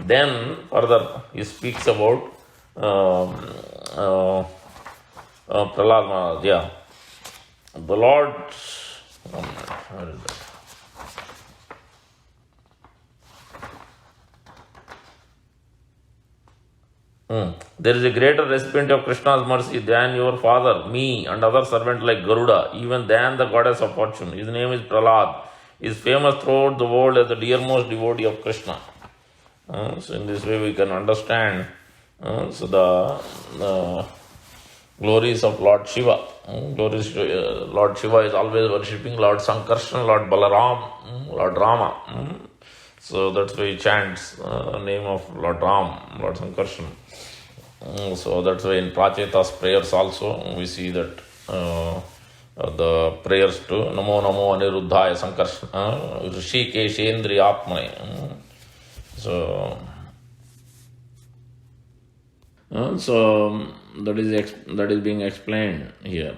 Then further he speaks about Prahlad Maharaj. Yeah. The Lord, where is that? There is a greater recipient of Krishna's mercy than your father, me, and other servants like Garuda, even than the goddess of fortune. His name is Prahlad. He is famous throughout the world as the dearmost devotee of Krishna. So in this way we can understand the glories of Lord Shiva. Lord Shiva is always worshipping Lord Sankarshan, Lord Balaram, Lord Rama. So that's why he chants the name of Lord Ram, Lord Sankarshan. So that's why in Pracheta's prayers also we see that the prayers to Namo Namo Aniruddhaya Sankarshan, Rishikeshendri Atmane. So that is being explained here.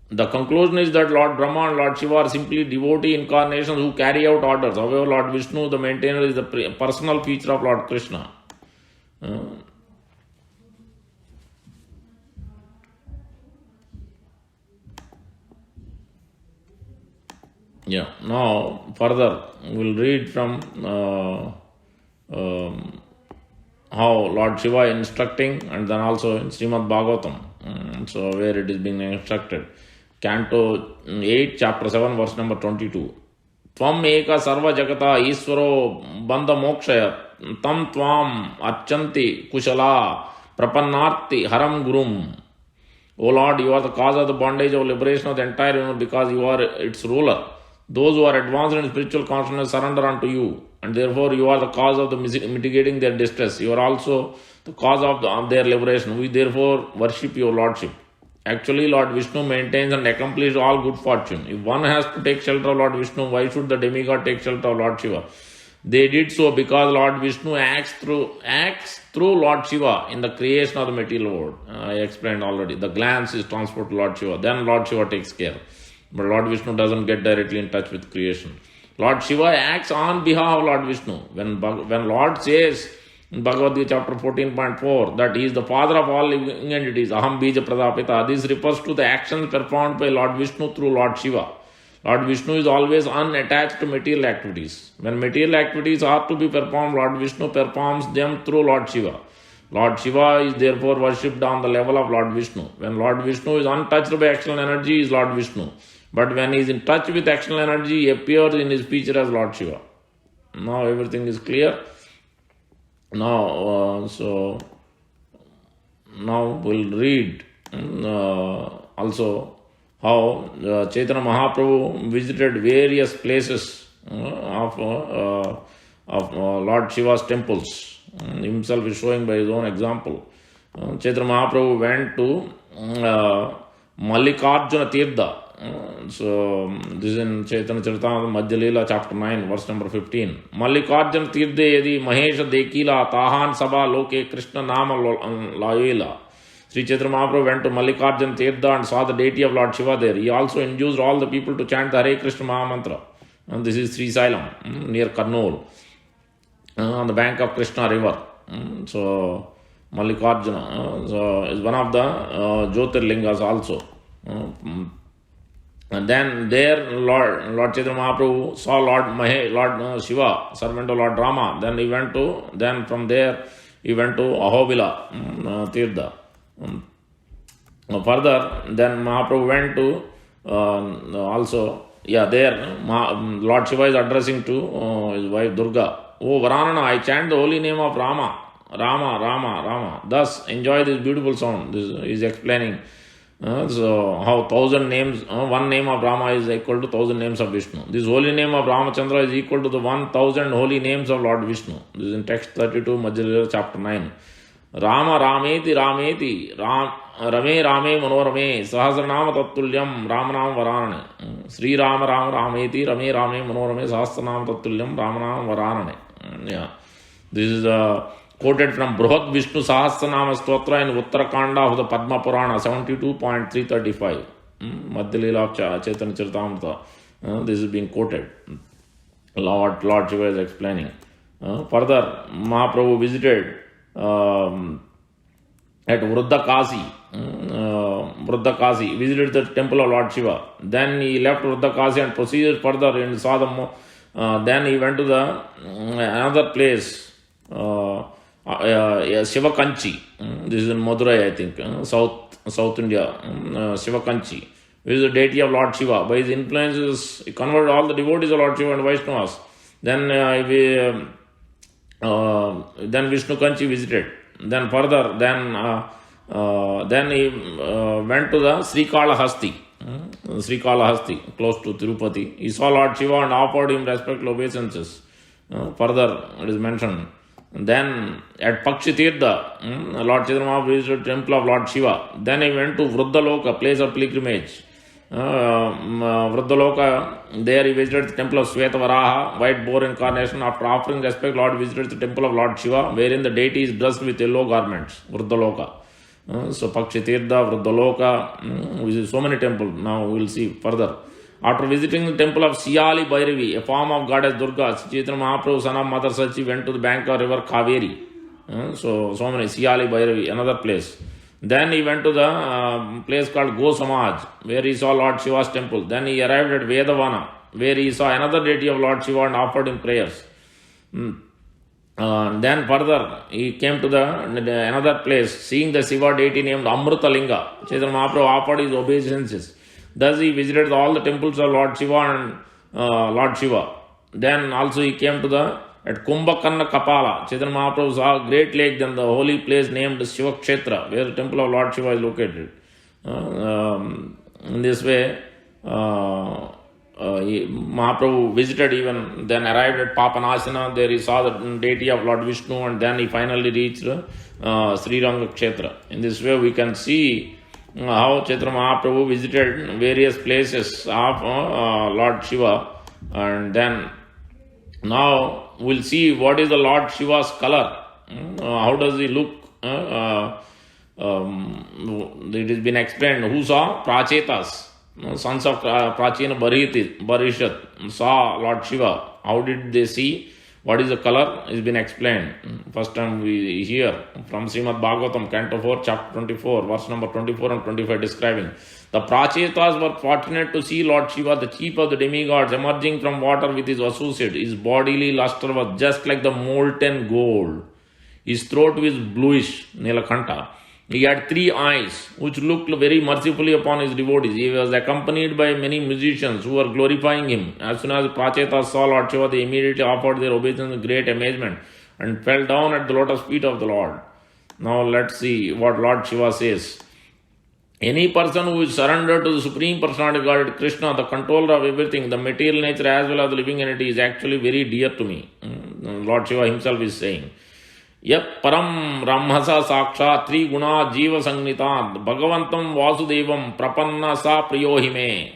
The conclusion is that Lord Brahma and Lord Shiva are simply devotee incarnations who carry out orders. However, Lord Vishnu, the maintainer, is the personal feature of Lord Krishna. Now further we'll read from how Lord Shiva is instructing, and then also in Srimad Bhagavatam, so where it is being instructed. Canto 8, chapter 7, verse number 22. Tvam eka sarva jagata iswaro bandha mokshaya tam tvam archanti kushala prapannarti haram gurum. O Lord, you are the cause of the bondage of liberation of the entire universe because you are its ruler. Those who are advanced in spiritual consciousness surrender unto you, and therefore you are the cause of the mitigating their distress. You are also the cause of their liberation. We therefore worship your Lordship. Actually, Lord Vishnu maintains and accomplishes all good fortune. If one has to take shelter of Lord Vishnu, why should the demigod take shelter of Lord Shiva? They did so because Lord Vishnu acts through Lord Shiva in the creation of the material world. I explained already. The glance is transferred to Lord Shiva. Then Lord Shiva takes care. But Lord Vishnu doesn't get directly in touch with creation. Lord Shiva acts on behalf of Lord Vishnu. When Lord says in Bhagavad Gita chapter 14.4 that he is the father of all living entities, Aham Bija Pradapita, this refers to the actions performed by Lord Vishnu through Lord Shiva. Lord Vishnu is always unattached to material activities. When material activities are to be performed, Lord Vishnu performs them through Lord Shiva. Lord Shiva is therefore worshipped on the level of Lord Vishnu. When Lord Vishnu is untouched by external energy, he is Lord Vishnu. But when he is in touch with external energy, he appears in his feature as Lord Shiva. Now everything is clear. Now we'll read also how Chaitanya Mahaprabhu visited various places of Lord Shiva's temples. Himself is showing by his own example. Chaitanya Mahaprabhu went to Mallikarjuna Tirtha. This is in Chaitanya Charitamrita Madhya Leela, chapter 9, verse number 15. Mallikarjuna Tirthe yadi Mahesha Dekila Tahan Sabha Loke Krishna Nama Layela. Sri Chaitanya Mahaprabhu went to Mallikarjuna Tirtha and saw the deity of Lord Shiva there. He also induced all the people to chant the Hare Krishna Mahamantra. And this is Sri Sailam, near Kurnool, on the bank of Krishna river. So Mallikarjuna is one of the Jyotirlingas also. And then there Lord Chaitanya Mahaprabhu saw Lord Shiva, servant of Lord Rama. Then from there he went to Ahobila Tirtha. Further, then Mahaprabhu went to there Lord Shiva is addressing to his wife Durga. Oh Varanana, I chant the holy name of Rama. Rama, Rama, Rama. Thus enjoy this beautiful sound. This is explaining so how 1,000 names, one name of Rama is equal to 1,000 names of Vishnu. This holy name of Ramachandra is equal to the 1,000 holy names of Lord Vishnu. This is in text 32, Madhya Leela, chapter 9. Rama Rameti Rameti Rame Rame Manorame Sahasranama Tattulyam Ramanam Varanane. Sri Rama Rama Rameti Rame Rame Manorame Sahasranama Tattulyam Ramanam Varanane. Yeah. This is quoted from Bruhat Vishnu Sahasranama Stotra in Uttarakanda of the Padma Purana 72.335. Madhya Leela of Chaitanya Charitamrita. This is being quoted. Lord Shiva is explaining. Further, Mahaprabhu visited at Vruddakasi. Vruddakasi, visited the temple of Lord Shiva. Then he left Vruddakasi and proceeded further and saw then he went to the another place, Shivakanchi. This is in Madurai, I think, South India. Shivakanchi, which is the deity of Lord Shiva. By his influences, he converted all the devotees of Lord Shiva and Vaishnavas. Then Vishnu Kanchi visited. Then further, then he went to the Srikalahasti, close to Tirupati. He saw Lord Shiva and offered him respectful obeisances. Further, it is mentioned. Then at Pakshitirtha, Lord Chaitanya Mahaprabhu visited the temple of Lord Shiva. Then he went to Vruddaloka, place of pilgrimage. Vruddaloka, there he visited the temple of Svetavaraha, white boar incarnation. After offering respect, Lord visited the temple of Lord Shiva, wherein the deity is dressed with yellow garments. Vruddaloka. So Pakshitirtha, Vruddaloka, which is so many temples. Now we will see further. After visiting the temple of Siyali Bhairavi, a form of goddess Durga, Chaitanya Mahaprabhu, son of Mother Sachi, went to the bank of river Kaveri. So many, Siyali Bhairavi, another place. Then he went to the place called Go Samaj, where he saw Lord Shiva's temple. Then he arrived at Vedavana, where he saw another deity of Lord Shiva and offered him prayers. Then further, he came to another place, seeing the Siva deity named Amrutalinga. Chaitanya Mahaprabhu offered his obeisances. Thus he visited all the temples of Lord Shiva and Lord Shiva. Then also he came to at Kumbhakarna Kapala. Chaitanya Mahaprabhu saw a great lake, then the holy place named Shiva Kshetra, where the temple of Lord Shiva is located. In this way, Mahaprabhu visited then arrived at Papanasana. There he saw the deity of Lord Vishnu, and then he finally reached Sri Ranga Kshetra. In this way, we can see how Chaitanya Mahaprabhu visited various places of Lord Shiva. And then now we'll see what is the Lord Shiva's color. How does he look? It has been explained. Who saw? Prachetas, sons of Prachina Barishat, saw Lord Shiva. How did they see? What is the color? Has been explained. First time we hear from Srimad Bhagavatam, Canto 4, Chapter 24, verse number 24 and 25, describing the Prachetas were fortunate to see Lord Shiva, the chief of the demigods, emerging from water with his associate. His bodily luster was just like the molten gold. His throat was bluish, Nilakanta. He had 3 eyes, which looked very mercifully upon his devotees. He was accompanied by many musicians who were glorifying him. As soon as Prachetas saw Lord Shiva, they immediately offered their obeisance with great amazement and fell down at the lotus feet of the Lord. Now let's see what Lord Shiva says. Any person who is surrendered to the Supreme Personality of Godhead, Krishna, the controller of everything, the material nature as well as the living entity, is actually very dear to me. Lord Shiva himself is saying, Yat param brahmasa saksha triguna jiva sangnitad bhagavantam vasudevam prapanna sa priyohime.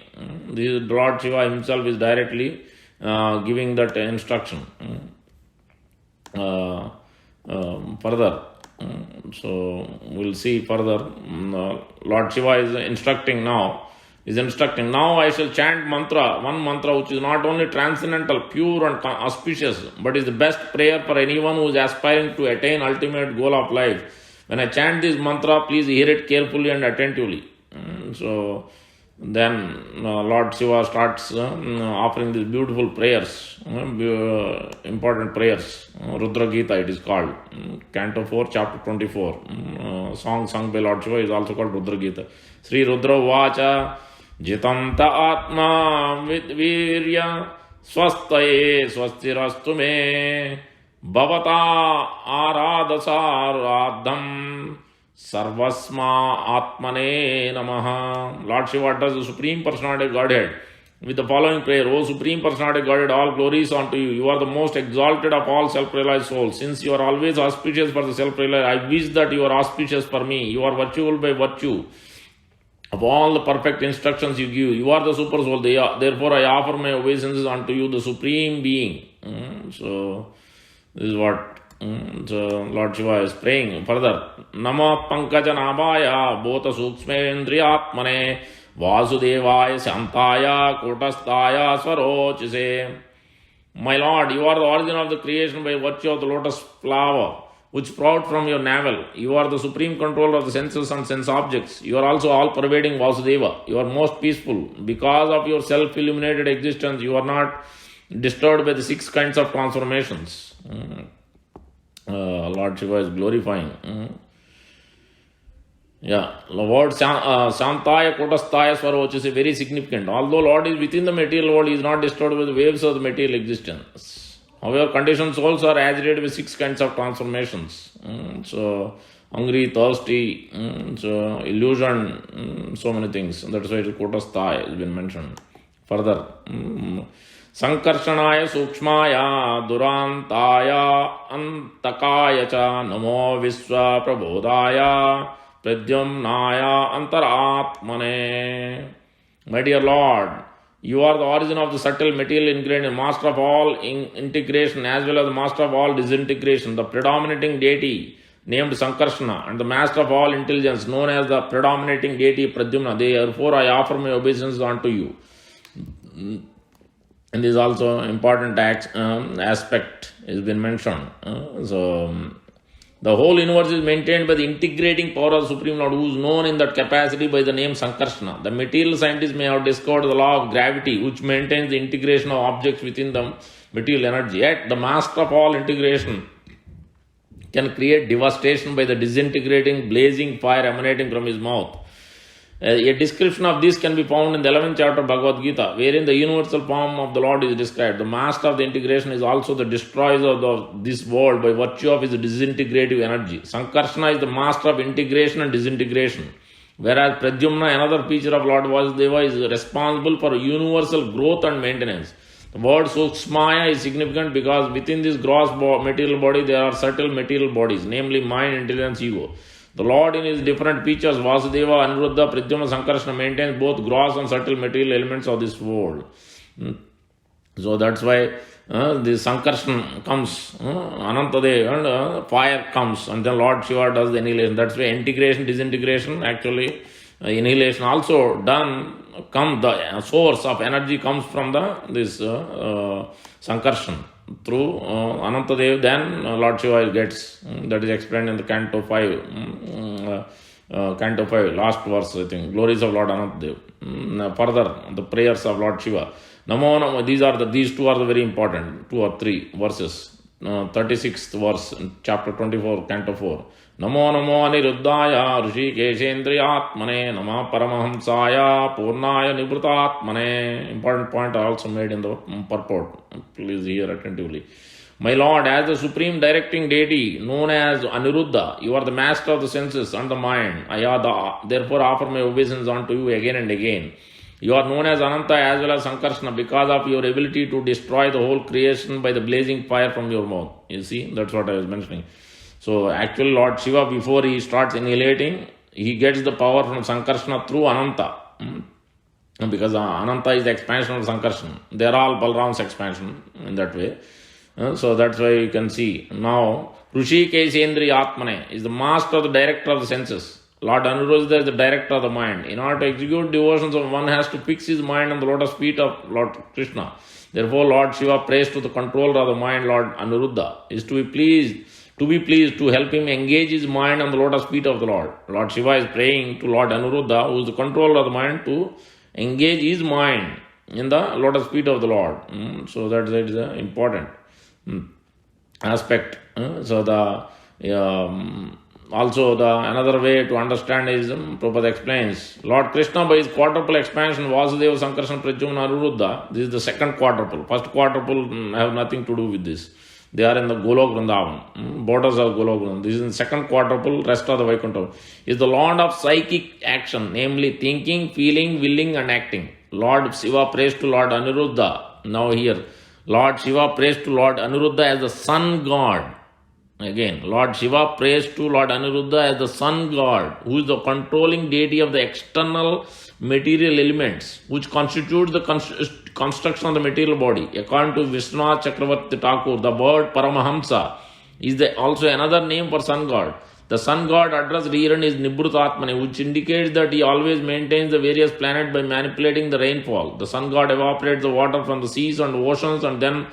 This Lord Shiva himself is directly giving that instruction. Further, so we'll see further. Lord Shiva is instructing now. Now I shall chant one mantra which is not only transcendental, pure and auspicious, but is the best prayer for anyone who is aspiring to attain ultimate goal of life. When I chant this mantra, please hear it carefully and attentively. So then Lord Shiva starts offering these beautiful prayers, important prayers. Rudra Gita it is called. Canto 4, chapter 24. Song sung by Lord Shiva is also called Rudra Gita. Sri Rudra Vacha Jitanta Atma Vidvirya Swastaye Swastirastu me Bhavata Aradhasaradham Sarvasma Atmane Namaha. Lord Shiva does the Supreme Personality of Godhead with the following prayer. O Supreme Personality of Godhead, all glories unto you. You are the most exalted of all self-realized souls. Since you are always auspicious for the self-realized, I wish that you are auspicious for me. You are virtual by virtue of all the perfect instructions you give. You are the super soul. Therefore, I offer my obeisances unto you, the Supreme Being. So, this is what Lord Shiva is praying further. Nama Pankaja Nabhaya Bhota Sukshmendriyatmane Vasudevaya Shantaya Kotastaya Swarochise. My Lord, you are the origin of the creation by virtue of the lotus flower which sprout from your navel. You are the supreme controller of the senses and sense objects. You are also all-pervading Vasudeva. You are most peaceful. Because of your self-illuminated existence, you are not disturbed by the 6 kinds of transformations. Lord Shiva is glorifying. The word Santaya Kotastaya Swaroch is very significant. Although Lord is within the material world, he is not disturbed by the waves of the material existence. However, conditioned souls are agitated with 6 kinds of transformations. So, hungry, thirsty, so illusion, so many things. That's why it is Kotastaya has been mentioned. Further, Sankarshanaya Sukshmaya Durantaya Antakaya cha Namo Visva Prabodaya Pradyumnaya Antaratmane. My dear Lord, you are the origin of the subtle material ingredient, master of all integration as well as the master of all disintegration, the predominating deity named Sankarshana and the master of all intelligence known as the predominating deity Pradyumna. Therefore, I offer my obeisance unto you. And this is also important aspect has been mentioned. The whole universe is maintained by the integrating power of the Supreme Lord, who is known in that capacity by the name Sankarshana. The material scientists may have discovered the law of gravity, which maintains the integration of objects within the material energy. Yet, the master of all integration can create devastation by the disintegrating, blazing fire emanating from his mouth. A description of this can be found in the 11th chapter of Bhagavad Gita, wherein the universal form of the Lord is described. The master of the integration is also the destroyer of this world by virtue of his disintegrative energy. Sankarshana is the master of integration and disintegration, whereas Pradyumna, another feature of Lord Vasudeva, is responsible for universal growth and maintenance. The word Sukshmaya is significant because within this gross material body there are subtle material bodies, namely mind, intelligence, ego. The Lord in his different features, Vasudeva, Anuruddha, Pradyumna, Sankarshana, maintains both gross and subtle material elements of this world. So that's why the Sankarshana comes, Ananta and fire comes, and then Lord Shiva does the annihilation. That's why integration, disintegration, actually annihilation also done, the source of energy comes from this Sankarshana. Through Anantadev, then Lord Shiva gets, that is explained in the Canto 5, last verse, I think, Glories of Lord Anantadev. Further, the prayers of Lord Shiva. Namo Namo, these two are the very important, 2 or 3 verses. 36th verse, chapter 24, Canto 4. Namo Namo Aniruddhaya Rishikeshendriyatmane Nama Paramahamsaya Purnaya Nibrutatmane. Important point also made in the purport. Please hear attentively. My Lord, as the supreme directing deity known as Aniruddha, you are the master of the senses and the mind. I therefore offer my obeisance unto you again and again. You are known as Ananta as well as Sankarshana because of your ability to destroy the whole creation by the blazing fire from your mouth. You see, that's what I was mentioning. So actually Lord Shiva, before he starts annihilating, he gets the power from Sankarshana through Ananta. Because Ananta is the expansion of Sankarshana. They are all Balram's expansion in that way. So that's why you can see. Now, Hrishikeshendri Atmane is the master of the director of the senses. Lord Anuruddha is the director of the mind. In order to execute devotions, one has to fix his mind on the lotus feet of Lord Krishna. Therefore, Lord Shiva prays to the controller of the mind, Lord Anuruddha, is to be pleased to help him engage his mind on the lotus feet of the Lord. Lord Shiva is praying to Lord Anuruddha, who is the controller of the mind, to engage his mind in the lotus feet of the Lord. So that is important aspect. So also the another way to understand is Prabhupada explains Lord Krishna by his quadruple expansion Vasudeva Sankarsana Pradyumna Anuruddha. This is the second quadruple. First quadruple have nothing to do with this. They are in the Golok Vrindavan, borders of Golok Vrindavan. This is the second quadruple, rest of the Vaikuntha. Is the Lord of psychic action, namely thinking, feeling, willing and acting. Lord Shiva prays to Lord Aniruddha. Now here, Lord Shiva prays to Lord Aniruddha as the sun god. Again, Lord Shiva prays to Lord Aniruddha as the sun god, who is the controlling deity of the external material elements, which constitute the construction of the material body. According to Vishwanath Chakravarti Thakur, the word Paramahamsa is also another name for sun god. The sun god addressed here is Nibrutatmane, which indicates that he always maintains the various planets by manipulating the rainfall. The sun god evaporates the water from the seas and oceans and then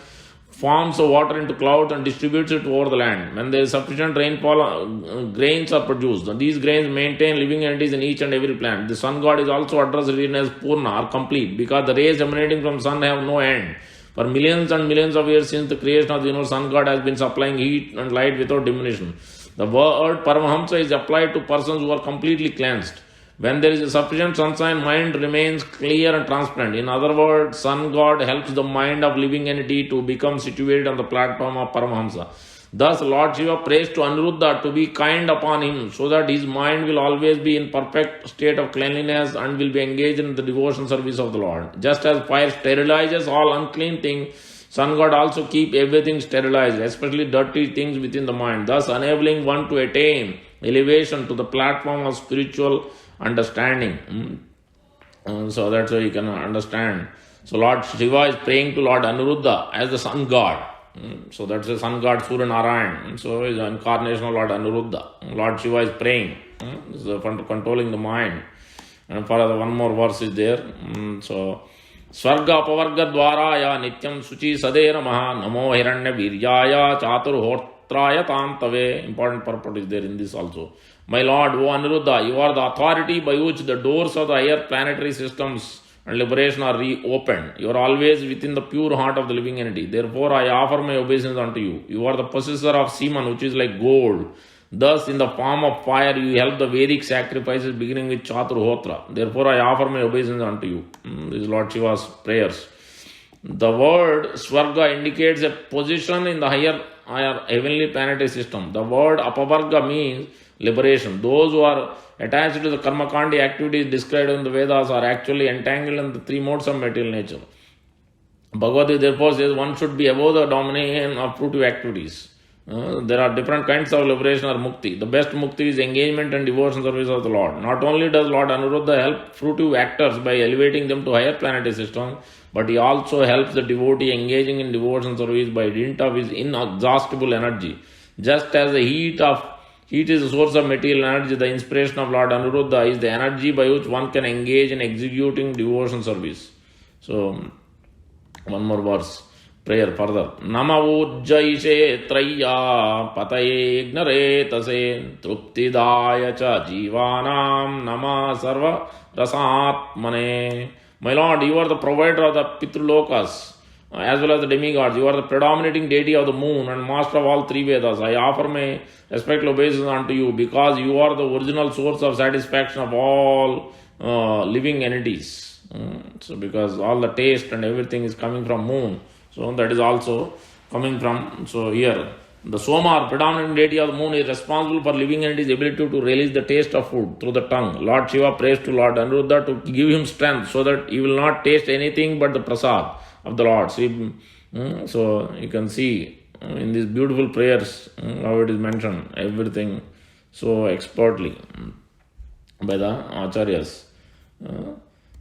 forms the water into clouds and distributes it over the land. When there is sufficient rainfall, grains are produced. These grains maintain living entities in each and every plant. The sun god is also addressed as Purna or complete because the rays emanating from sun have no end. For millions and millions of years since the creation of the universe, sun god has been supplying heat and light without diminution. The word Paramahamsa is applied to persons who are completely cleansed. When there is sufficient sunshine, mind remains clear and transparent. In other words, sun god helps the mind of living entity to become situated on the platform of Paramahamsa. Thus, Lord Shiva prays to Aniruddha to be kind upon him so that his mind will always be in perfect state of cleanliness and will be engaged in the devotion service of the Lord. Just as fire sterilizes all unclean things, sun god also keep everything sterilized, especially dirty things within the mind, thus enabling one to attain elevation to the platform of spiritual understanding. So that's how you can understand. So Lord Shiva is praying to Lord Anuruddha as the sun god. So that's the sun god Surya Narayan. So is the incarnation of Lord Anuruddha. Lord Shiva is praying. So controlling the mind. And further one more verse is there. So Swarga Pavarga Dwaraya Nityam Suchi Sade Namaha Namo Hiranya Viryaya Chatur Hortraya Tantave. Important purport is there in this also. My Lord, O Aniruddha, you are the authority by which the doors of the higher planetary systems and liberation are reopened. You are always within the pure heart of the living entity. Therefore, I offer my obeisance unto you. You are the possessor of semen, which is like gold. Thus, in the form of fire, you help the Vedic sacrifices beginning with Chaturhotra. Therefore, I offer my obeisance unto you. This is Lord Shiva's prayers. The word Swarga indicates a position in the higher heavenly planetary system. The word Apavarga means liberation. Those who are attached to the Karmakandi activities described in the Vedas are actually entangled in the three modes of material nature. Bhagavad Gita therefore says one should be above the domination of fruitive activities. There are different kinds of liberation or mukti. The best mukti is engagement and devotion service of the Lord. Not only does Lord Anuruddha help fruitive actors by elevating them to higher planetary systems, but he also helps the devotee engaging in devotion service by dint of his inexhaustible energy. Just as the heat is the source of material energy, the inspiration of Lord Anuruddha is the energy by which one can engage in executing devotion service. So, one more verse. Prayer further. Nama ujjaishe traya pataye ignare tase truptidaya cha jivanam nama sarva rasatmane. My Lord, you are the provider of the Pitrulokas as well as the demigods. You are the predominating deity of the moon and master of all three Vedas. I offer my respectful obeisance unto you because you are the original source of satisfaction of all living entities. So because all the taste and everything is coming from moon. So that is also coming from. So here, the Soma, or predominant deity of the moon, is responsible for living entity's ability to release the taste of food through the tongue. Lord Shiva prays to Lord Anuruddha to give him strength so that he will not taste anything but the prasad of the Lord. See, so you can see in these beautiful prayers how it is mentioned, everything so expertly by the acharyas.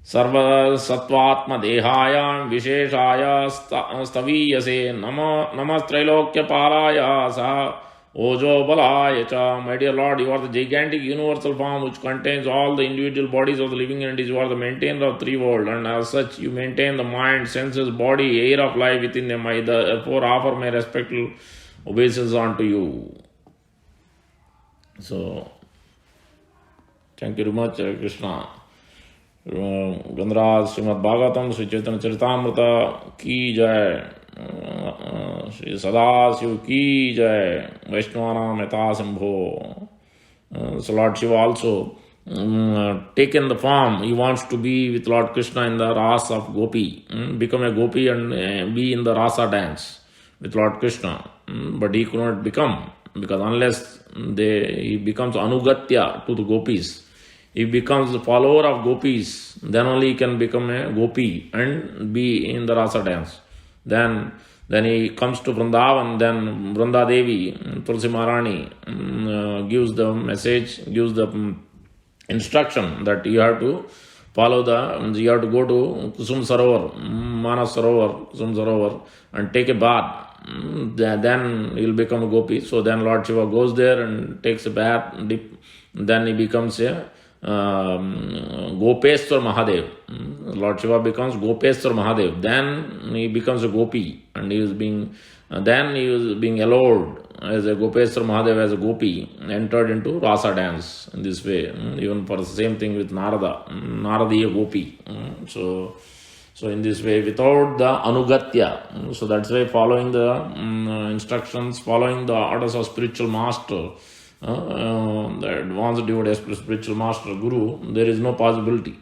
Sarva Sattvatma Dehaya Visheshaya Staviyase Namastrailokya Palaya Sa Ojo Balaya Cha. My dear Lord, you are the gigantic universal form which contains all the individual bodies of the living entities. You are the maintainer of three worlds, and as such you maintain the mind, senses, body, air of life within them. I therefore offer my respectful obeisance unto you. So, thank you very much, Krishna. गंधराज Shrimad Bhagavatam Shri Chaitanya Charitamrita की जय, श्री सदाशिव की जय, वैष्णवानाम यथा Shambho. So Lord Shiva also taken the form. He wants to be with Lord Krishna in the rasa of gopi, become a gopi and be in the rasa dance with Lord Krishna. But he could not become, because unless he becomes anugatya to the gopis, he becomes the follower of gopis, then only he can become a gopi and be in the rasa dance. Then he comes to Vrindavan, then Vrinda Devi, Tulsi Maharani gives the message, gives the instruction that you have to follow you have to go to Kusum Sarovar, Manas Sarovar, Kusum Sarovar, and take a bath. Then he will become a gopi. So then Lord Shiva goes there and takes a bath, dip. Then he becomes a Gopeshwar Mahadev. Lord Shiva becomes Gopeshwar Mahadev. Then he becomes a gopi, and he was being allowed as a Gopeshwar Mahadev, as a gopi, entered into rasa dance in this way. Even for the same thing with Naradiya gopi. So in this way, without the anugatya. So that's why following the instructions, following the orders of spiritual master, the advanced devotee, spiritual master, guru, there is no possibility.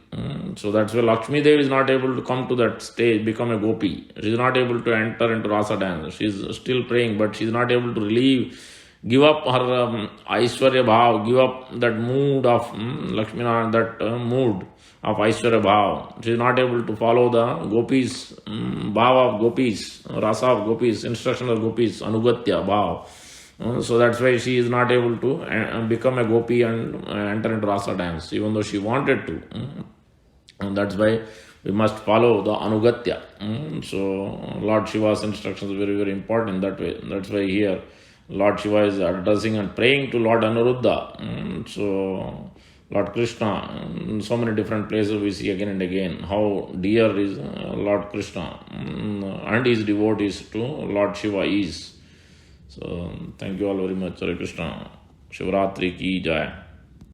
So that's why Lakshmi Devi is not able to come to that stage, become a gopi. She is not able to enter into rasa dance. She is still praying, but she is not able to give up her Aishwarya Bhav, give up that mood of Lakshmi, that mood of Aishwarya Bhav. She is not able to follow the gopis, Bhav of gopis, rasa of gopis, instruction of gopis, Anugatya Bhav. So that's why she is not able to become a gopi and enter into rasa dance, even though she wanted to. And that's why we must follow the anugatya. So Lord Shiva's instructions are very, very important in that way. That's why here Lord Shiva is addressing and praying to Lord Anuruddha. So Lord Krishna, in so many different places we see again and again how dear is Lord Krishna and his devotees to Lord Shiva is. So thank you all very much. Hare Krishna. Shivaratri ki jai.